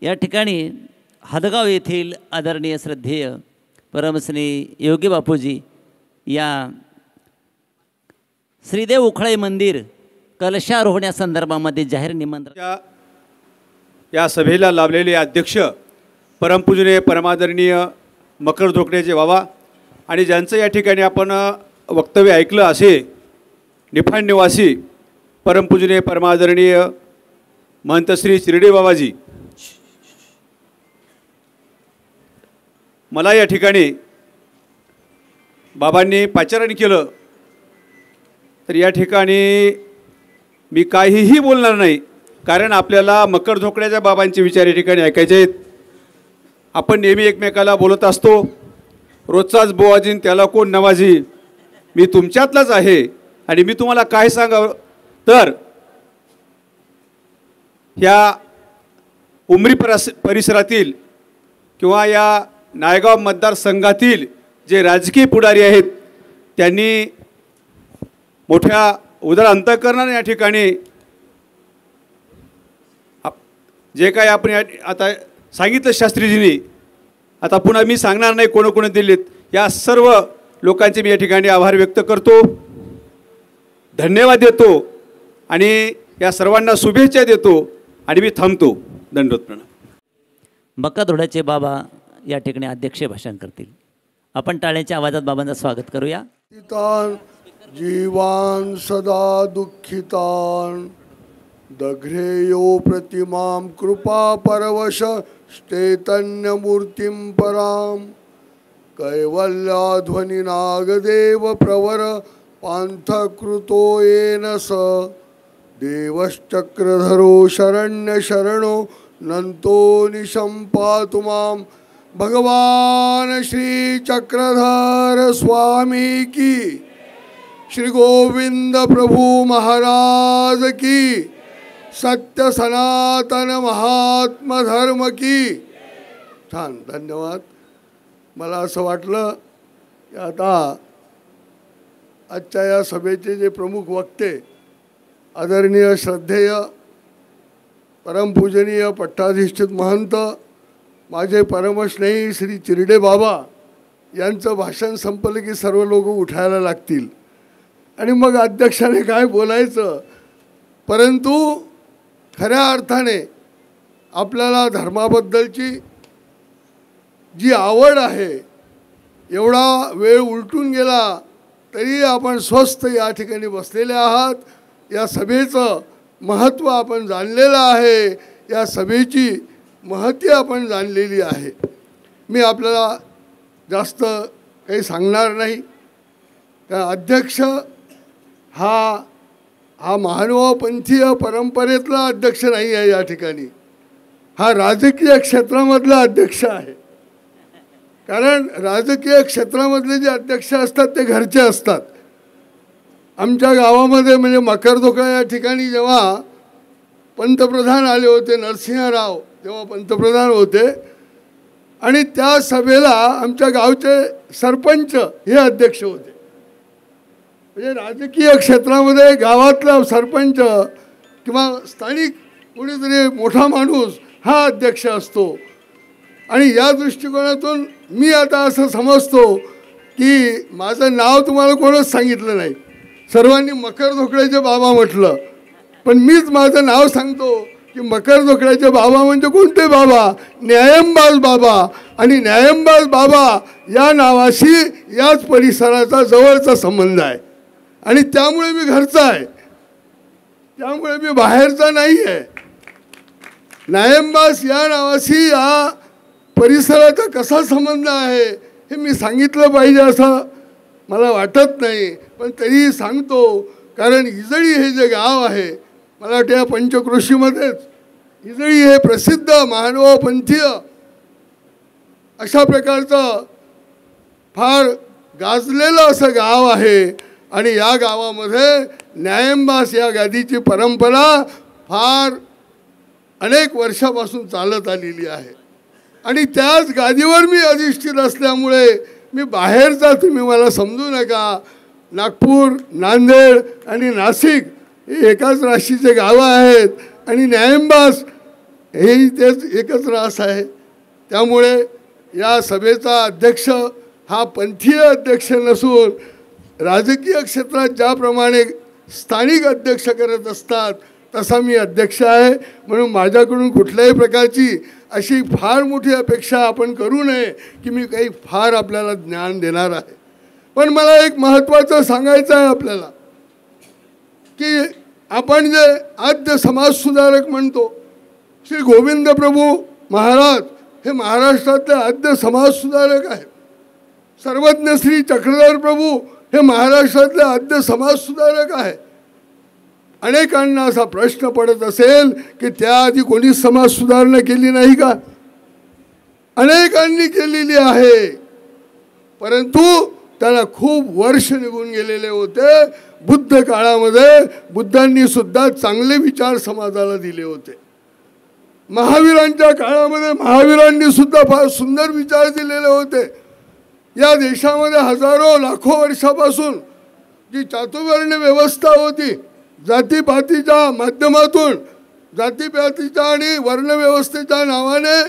या ठिकाणी हदगाव येथील आदरणीय श्रद्धेय परमश्री योगी बापूजी या श्रीदेव उखळे मंदिर कलशारोहण्यासंदर्भामध्ये जाहीर निमंत्रण. या सभेला लाभलेले अध्यक्ष परमपूजनीय परमादरणीय मकर धोकडेचे बाबा आणि ज्यांचं या ठिकाणी आपण वक्तव्य ऐकलं असे निफाड निवासी परमपूजनीय परमादरणीय महंत श्री शिर्डे बाबाजी. मला या ठिकाणी बाबांनी पाचारण केलं तर या ठिकाणी मी काहीही बोलणार नाही, कारण आपल्याला मकर धोकड्याच्या बाबांचे विचार या ठिकाणी ऐकायचे आहेत. आपण नेहमी एकमेकाला बोलत असतो, रोजचाच बोवाजीन त्याला कोण नवाजी. मी तुमच्यातलाच आहे आणि मी तुम्हाला काय सांगावं तर ह्या उमरी परिसरातील किंवा या नायगाव मतदारसंघातील जे राजकीय पुढारी आहेत त्यांनी मोठ्या उदार अंतःकरणाने या ठिकाणी जे काही आपण आता सांगितलं शास्त्रीजींनी, आता पुन्हा मी सांगणार नाही कोण दिलेत. या सर्व लोकांचे मी या ठिकाणी आभार व्यक्त करतो, धन्यवाद देतो आणि या सर्वांना शुभेच्छा देतो आणि मी थांबतो. दंडवत प्रणाम. मक्काधोडाचे बाबा या ठिकाणी अध्यक्ष भाषण करतील. आपण टाळ्यांच्या आवाजात बाबांचं स्वागत करूया. जीवान सदा दुःखितान दघ्रेयो प्रतिमां कृपा परवश चैतन्य मूर्तिं पराम कैवल्याध्वनि नागदेव प्रवर पांथकृतो येन स देवश्चक्रधरो शरण्य शरणो नंतो निशंपातु मां. भगवान श्री चक्रधर स्वामी की, श्री गोविंद प्रभु महाराज की, सत्य सनातन महात्मा धर्म की. छान, धन्यवाद. मला असं वाटलं की आता आजच्या या सभेचे जे प्रमुख वक्ते आदरणीय श्रद्धेय परमपूजनीय पट्टाधिष्ठित महंत माझे परमस्नेही श्री चिरडे बाबा यांचं भाषण संपलं की सर्व लोक उठायला लागतील आणि मग अध्यक्षाने काय बोलायचं. परंतु खऱ्या अर्थाने आपल्याला धर्माबद्दलची जी आवड आहे, एवढा वेळ उलटून गेला तरी आपण स्वस्थ या ठिकाणी बसलेले आहात. या सभेचं महत्त्व आपण जाणलेलं आहे, या सभेची महती आपण जाणलेली आहे. मी आपल्याला जास्त काही सांगणार नाही. कारण अध्यक्ष हा महानुभावपंथीय परंपरेतला अध्यक्ष नाही आहे. या ठिकाणी हा राजकीय क्षेत्रामधला अध्यक्ष आहे. कारण राजकीय क्षेत्रामधले जे अध्यक्ष असतात ते घरचे असतात. आमच्या गावामध्ये म्हणजे मकरधोका या ठिकाणी जेव्हा पंतप्रधान आले होते, नरसिंहराव जेव्हा पंतप्रधान होते आणि त्या सभेला आमच्या गावचे सरपंच हे अध्यक्ष होते. म्हणजे राजकीय क्षेत्रामध्ये गावातला सरपंच किंवा स्थानिक कोणीतरी मोठा माणूस हा अध्यक्ष असतो. आणि या दृष्टिकोनातून मी आता असं समजतो की माझं नाव तुम्हाला कोणच सांगितलं नाही. सर्वांनी मकर धोकड्याचे बाबा म्हटलं, पण मीच माझं नाव सांगतो की मकर धोकड्याचे बाबा म्हणजे कोणते बाबा? न्यायंबाज बाबा. आणि न्यायंबाज बाबा या नावाशी याच परिसराचा जवळचा संबंध आहे आणि त्यामुळे मी घरचा आहे. त्यामुळे मी बाहेरचा नाही आहे. नायंबास या नावाशी या परिसराचा कसा संबंध आहे हे मी सांगितलं पाहिजे असं मला वाटत नाही, पण तरी सांगतो. कारण इजळी हे जे गाव आहे, मला वाटतं या पंचक्रोशीमध्येच इजळी हे प्रसिद्ध महानुभावपंथीय अशा प्रकारचं फार गाजलेलं असं गाव आहे. आणि या गावामध्ये न्यायंबास या गादीची परंपरा फार अनेक वर्षापासून चालत आलेली आहे. आणि त्याच गादीवर मी अधिष्ठित असल्यामुळे मी बाहेरचा, तुम्ही मला समजू नका. नागपूर, नांदेड आणि नाशिक हे एकाच राशीचे गावं आहेत आणि न्यायंबास हेही तेच एकच रास आहे. त्यामुळे या सभेचा अध्यक्ष हा पंथीय अध्यक्ष नसून राजकीय क्षेत्रात ज्याप्रमाणे स्थानिक अध्यक्ष करत असतात तसा मी अध्यक्ष आहे. म्हणून माझ्याकडून कुठल्याही प्रकारची अशी फार मोठी अपेक्षा आपण करू नये की मी काही फार आपल्याला ज्ञान देणार आहे. पण मला एक महत्त्वाचं सांगायचं आहे आपल्याला की आपण जे आद्य समाजसुधारक म्हणतो, श्री गोविंद प्रभू महाराज हे महाराष्ट्रातले आद्य समाजसुधारक आहेत. सर्वज्ञ श्री चक्रधर प्रभू हे महाराष्ट्रातले आद्य समाजसुधारक आहे. अनेकांना असा प्रश्न पडत असेल की त्याआधी कोणी समाज सुधारणा केली नाही का? अनेकांनी केलेली आहे, परंतु त्याला खूप वर्ष निघून गेलेले होते. बुद्ध काळामध्ये बुद्धांनी सुद्धा चांगले विचार समाजाला दिले होते. महावीरांच्या काळामध्ये महावीरांनी सुद्धा फार सुंदर विचार दिलेले होते. या देशामध्ये हजारो लाखो वर्षापासून जी चातुर्वर्ण व्यवस्था होती, जातीपातीच्या माध्यमातून जातीपातीच्या आणि वर्णव्यवस्थेच्या नावाने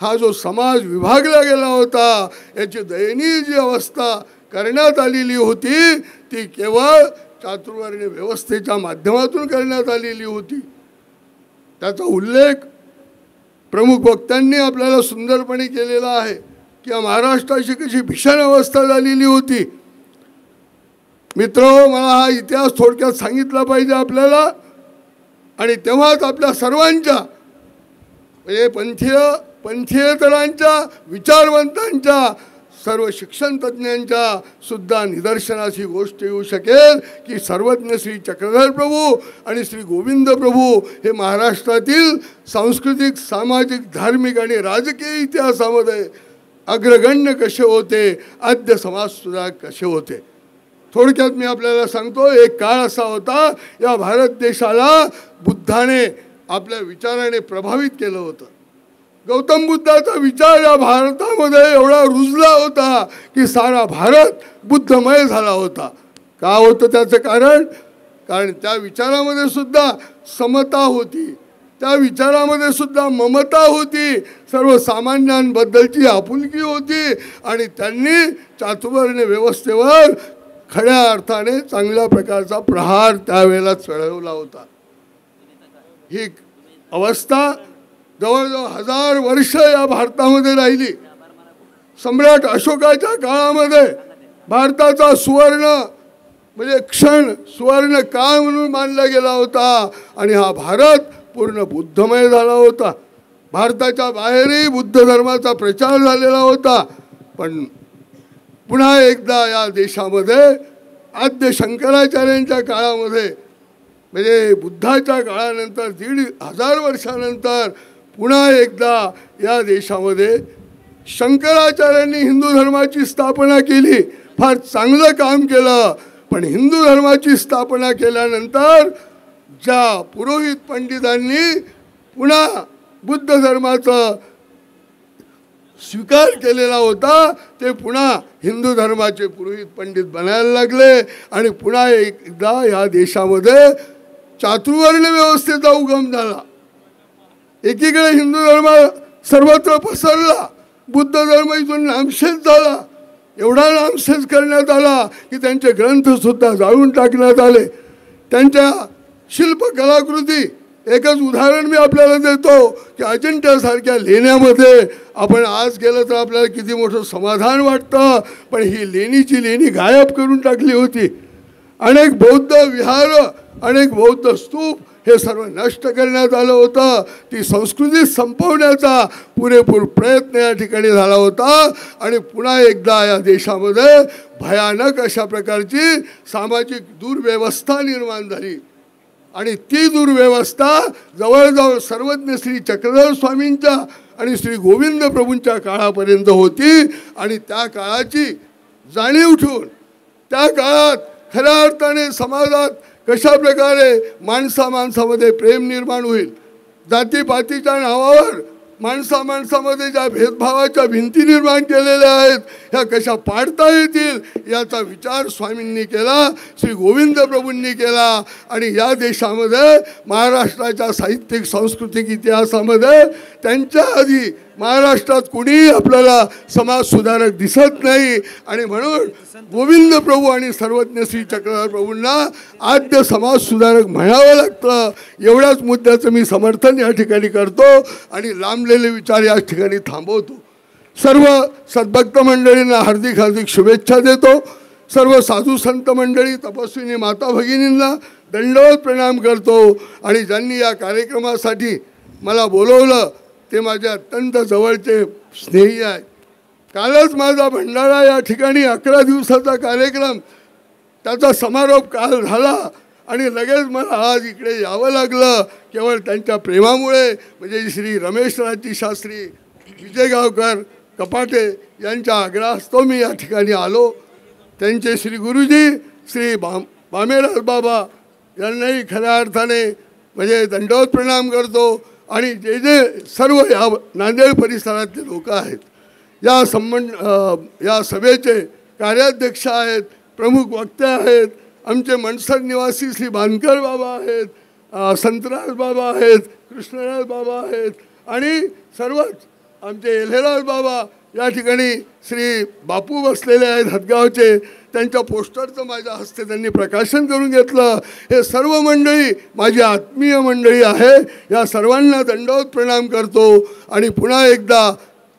हा जो समाज विभागला गेला होता, याची दयनीय जी अवस्था करण्यात आलेली होती ती केवळ चातुर्वर्ण व्यवस्थेच्या माध्यमातून करण्यात आलेली होती. त्याचा उल्लेख प्रमुख वक्त्यांनी आपल्याला सुंदरपणे केलेला आहे की महाराष्ट्राची कशी भीषण अवस्था झालेली होती. मित्र, मला हा इतिहास थोडक्यात सांगितला पाहिजे आपल्याला, आणि तेव्हाच आपल्या सर्वांच्या म्हणजे पंथीयेतरांच्या, विचारवंतांच्या, सर्व शिक्षण तज्ज्ञांच्या सुद्धा निदर्शनास ही गोष्ट येऊ शकेल की सर्वज्ञ श्री चक्रधर प्रभू आणि श्री गोविंद प्रभू हे महाराष्ट्रातील सांस्कृतिक, सामाजिक, धार्मिक आणि राजकीय इतिहासामध्ये अग्रगण्य कसे होते, आद्य समाजसुधारक कसे होते. थोडक्यात मी आपल्याला सांगतो, एक काळ असा होता या भारत देशाला बुद्धाने आपल्या विचाराने प्रभावित केलं होतं. गौतम बुद्धाचा विचार या भारतामध्ये एवढा रुजला होता की सारा भारत बुद्धमय झाला होता. का होतं त्याचं कारण? कारण त्या विचारामध्ये सुद्धा समता होती, त्या विचारामध्ये सुद्धा ममता होती, सर्वसामान्यांबद्दलची आपुलकी होती आणि त्यांनी चातुर्वर्ण व्यवस्थेवर खऱ्या अर्थाने चांगल्या प्रकारचा प्रहार त्यावेळेला चढवला होता. ही अवस्था जवळजवळ 1000 वर्ष या भारतामध्ये राहिली. सम्राट अशोकाच्या काळामध्ये भारताचा सुवर्ण म्हणजे क्षण, सुवर्ण काळ म्हणून मानला गेला होता आणि हा भारत पूर्ण बुद्धमय झाला होता. भारताच्या बाहेरही बुद्ध धर्माचा प्रचार झालेला होता. पण पुन्हा एकदा या देशामध्ये आद्य शंकराचार्यांच्या काळामध्ये म्हणजे बुद्धाच्या काळानंतर 1500 वर्षानंतर पुन्हा एकदा या देशामध्ये शंकराचार्यांनी हिंदू धर्माची स्थापना केली. फार चांगलं काम केलं. पण हिंदू धर्माची स्थापना केल्यानंतर ज्या पुरोहित पंडितांनी पुन्हा बुद्ध धर्माचा स्वीकार केलेला होता ते पुन्हा हिंदू धर्माचे पुरोहित पंडित बनायला लागले आणि पुन्हा एकदा या देशामध्ये चातुर्वर्ण व्यवस्थेचा उगम झाला. एकीकडे हिंदू धर्म सर्वत्र पसरला, बुद्ध धर्म इथून नामशेष झाला. एवढा नामशेष करण्यात आला की त्यांचे ग्रंथसुद्धा जाळून टाकण्यात आले. त्यांच्या शिल्पकलाकृती, एकच उदाहरण मी आपल्याला देतो की अजिंठ्यासारख्या लेण्यामध्ये आपण आज गेलं तर आपल्याला किती मोठं समाधान वाटतं, पण ही लेणीची लेणी गायब करून टाकली होती. अनेक बौद्ध विहार अनेक बौद्ध स्तूप हे सर्व नष्ट करण्यात आलं होतं. ती संस्कृती संपवण्याचा पुरेपूर प्रयत्न या ठिकाणी झाला होता आणि पुन्हा एकदा या देशामध्ये भयानक अशा प्रकारची सामाजिक दुर्व्यवस्था निर्माण झाली आणि ती दुर्व्यवस्था जवळजवळ सर्वज्ञ श्री चक्रधर स्वामींच्या आणि श्री गोविंद प्रभूंच्या काळापर्यंत होती आणि त्या काळाची जाणीव ठेवून त्या काळात खऱ्या अर्थाने समाजात कशा प्रकारे माणसामध्ये प्रेम निर्माण होईल, जातीपातीच्या नावावर माणसामध्ये ज्या भेदभावाच्या भिंती निर्माण केलेल्या आहेत ह्या कशा पाडता येतील याचा विचार स्वामींनी केला, श्री गोविंद प्रभूंनी केला आणि या देशामध्ये महाराष्ट्राच्या साहित्यिक सांस्कृतिक इतिहासामध्ये त्यांच्या आधी महाराष्ट्रात कुणीही आपल्याला समाज सुधारक दिसत नाही आणि म्हणून गोविंद प्रभू आणि सर्वज्ञ श्री चक्रधर प्रभूंना आद्य समाज सुधारक म्हणावं लागतं. एवढ्याच मुद्द्याचं मी समर्थन या ठिकाणी करतो आणि लांबलेले विचार या ठिकाणी थांबवतो. सर्व सद्भक्त मंडळींना हार्दिक शुभेच्छा देतो. सर्व साधू संत मंडळी तपस्विनी माता भगिनींना दंडवत प्रणाम करतो आणि ज्यांनी या कार्यक्रमासाठी मला बोलवलं ते माझे अत्यंत जवळचे स्नेही आहेत. कालच माझा भंडारा या ठिकाणी 11 दिवसाचा कार्यक्रम त्याचा समारोप काल झाला आणि लगेच मला आज इकडे यावं लागलं केवळ त्यांच्या प्रेमामुळे. म्हणजे श्री रमेशराजी शास्त्री विजयगावकर कपाटे यांच्या आग्रहास्तव मी या ठिकाणी आलो. त्यांचे श्री गुरुजी श्री बामेराज बाबा यांनाही खऱ्या अर्थाने म्हणजे दंडवत प्रणाम करतो आणि जे जे सर्व या नांदेड परिसरातले लोक आहेत या सभेचे कार्याध्यक्ष आहेत, प्रमुख वक्ते आहेत, आमचे मनसर निवासी श्री बांदकर बाबा आहेत, संतराज बाबा आहेत, कृष्णराज बाबा आहेत आणि सर्वच आमचे एल्हेराज बाबा या ठिकाणी श्री बापू बसलेले आहेत हदगावचे, त्यांच्या पोस्टरचं माझ्या हस्ते त्यांनी प्रकाशन करून घेतलं. हे सर्व मंडळी माझी आत्मीय मंडळी आहे. या सर्वांना दंडवत प्रणाम करतो आणि पुन्हा एकदा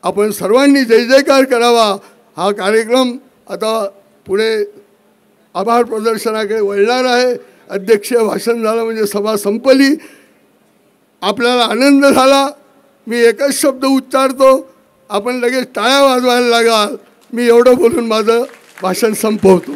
आपण सर्वांनी जय जयकार करावा. हा कार्यक्रम आता पुढे आभार प्रदर्शनाकडे वळणार आहे. अध्यक्षीय भाषण झालं म्हणजे सभा संपली. आपल्याला आनंद झाला. मी एकच शब्द उच्चारतो, आपण लगेच टाळ्या वाजवायला लागाल. मी एवढं बोलून माझं भाषण संपवतो.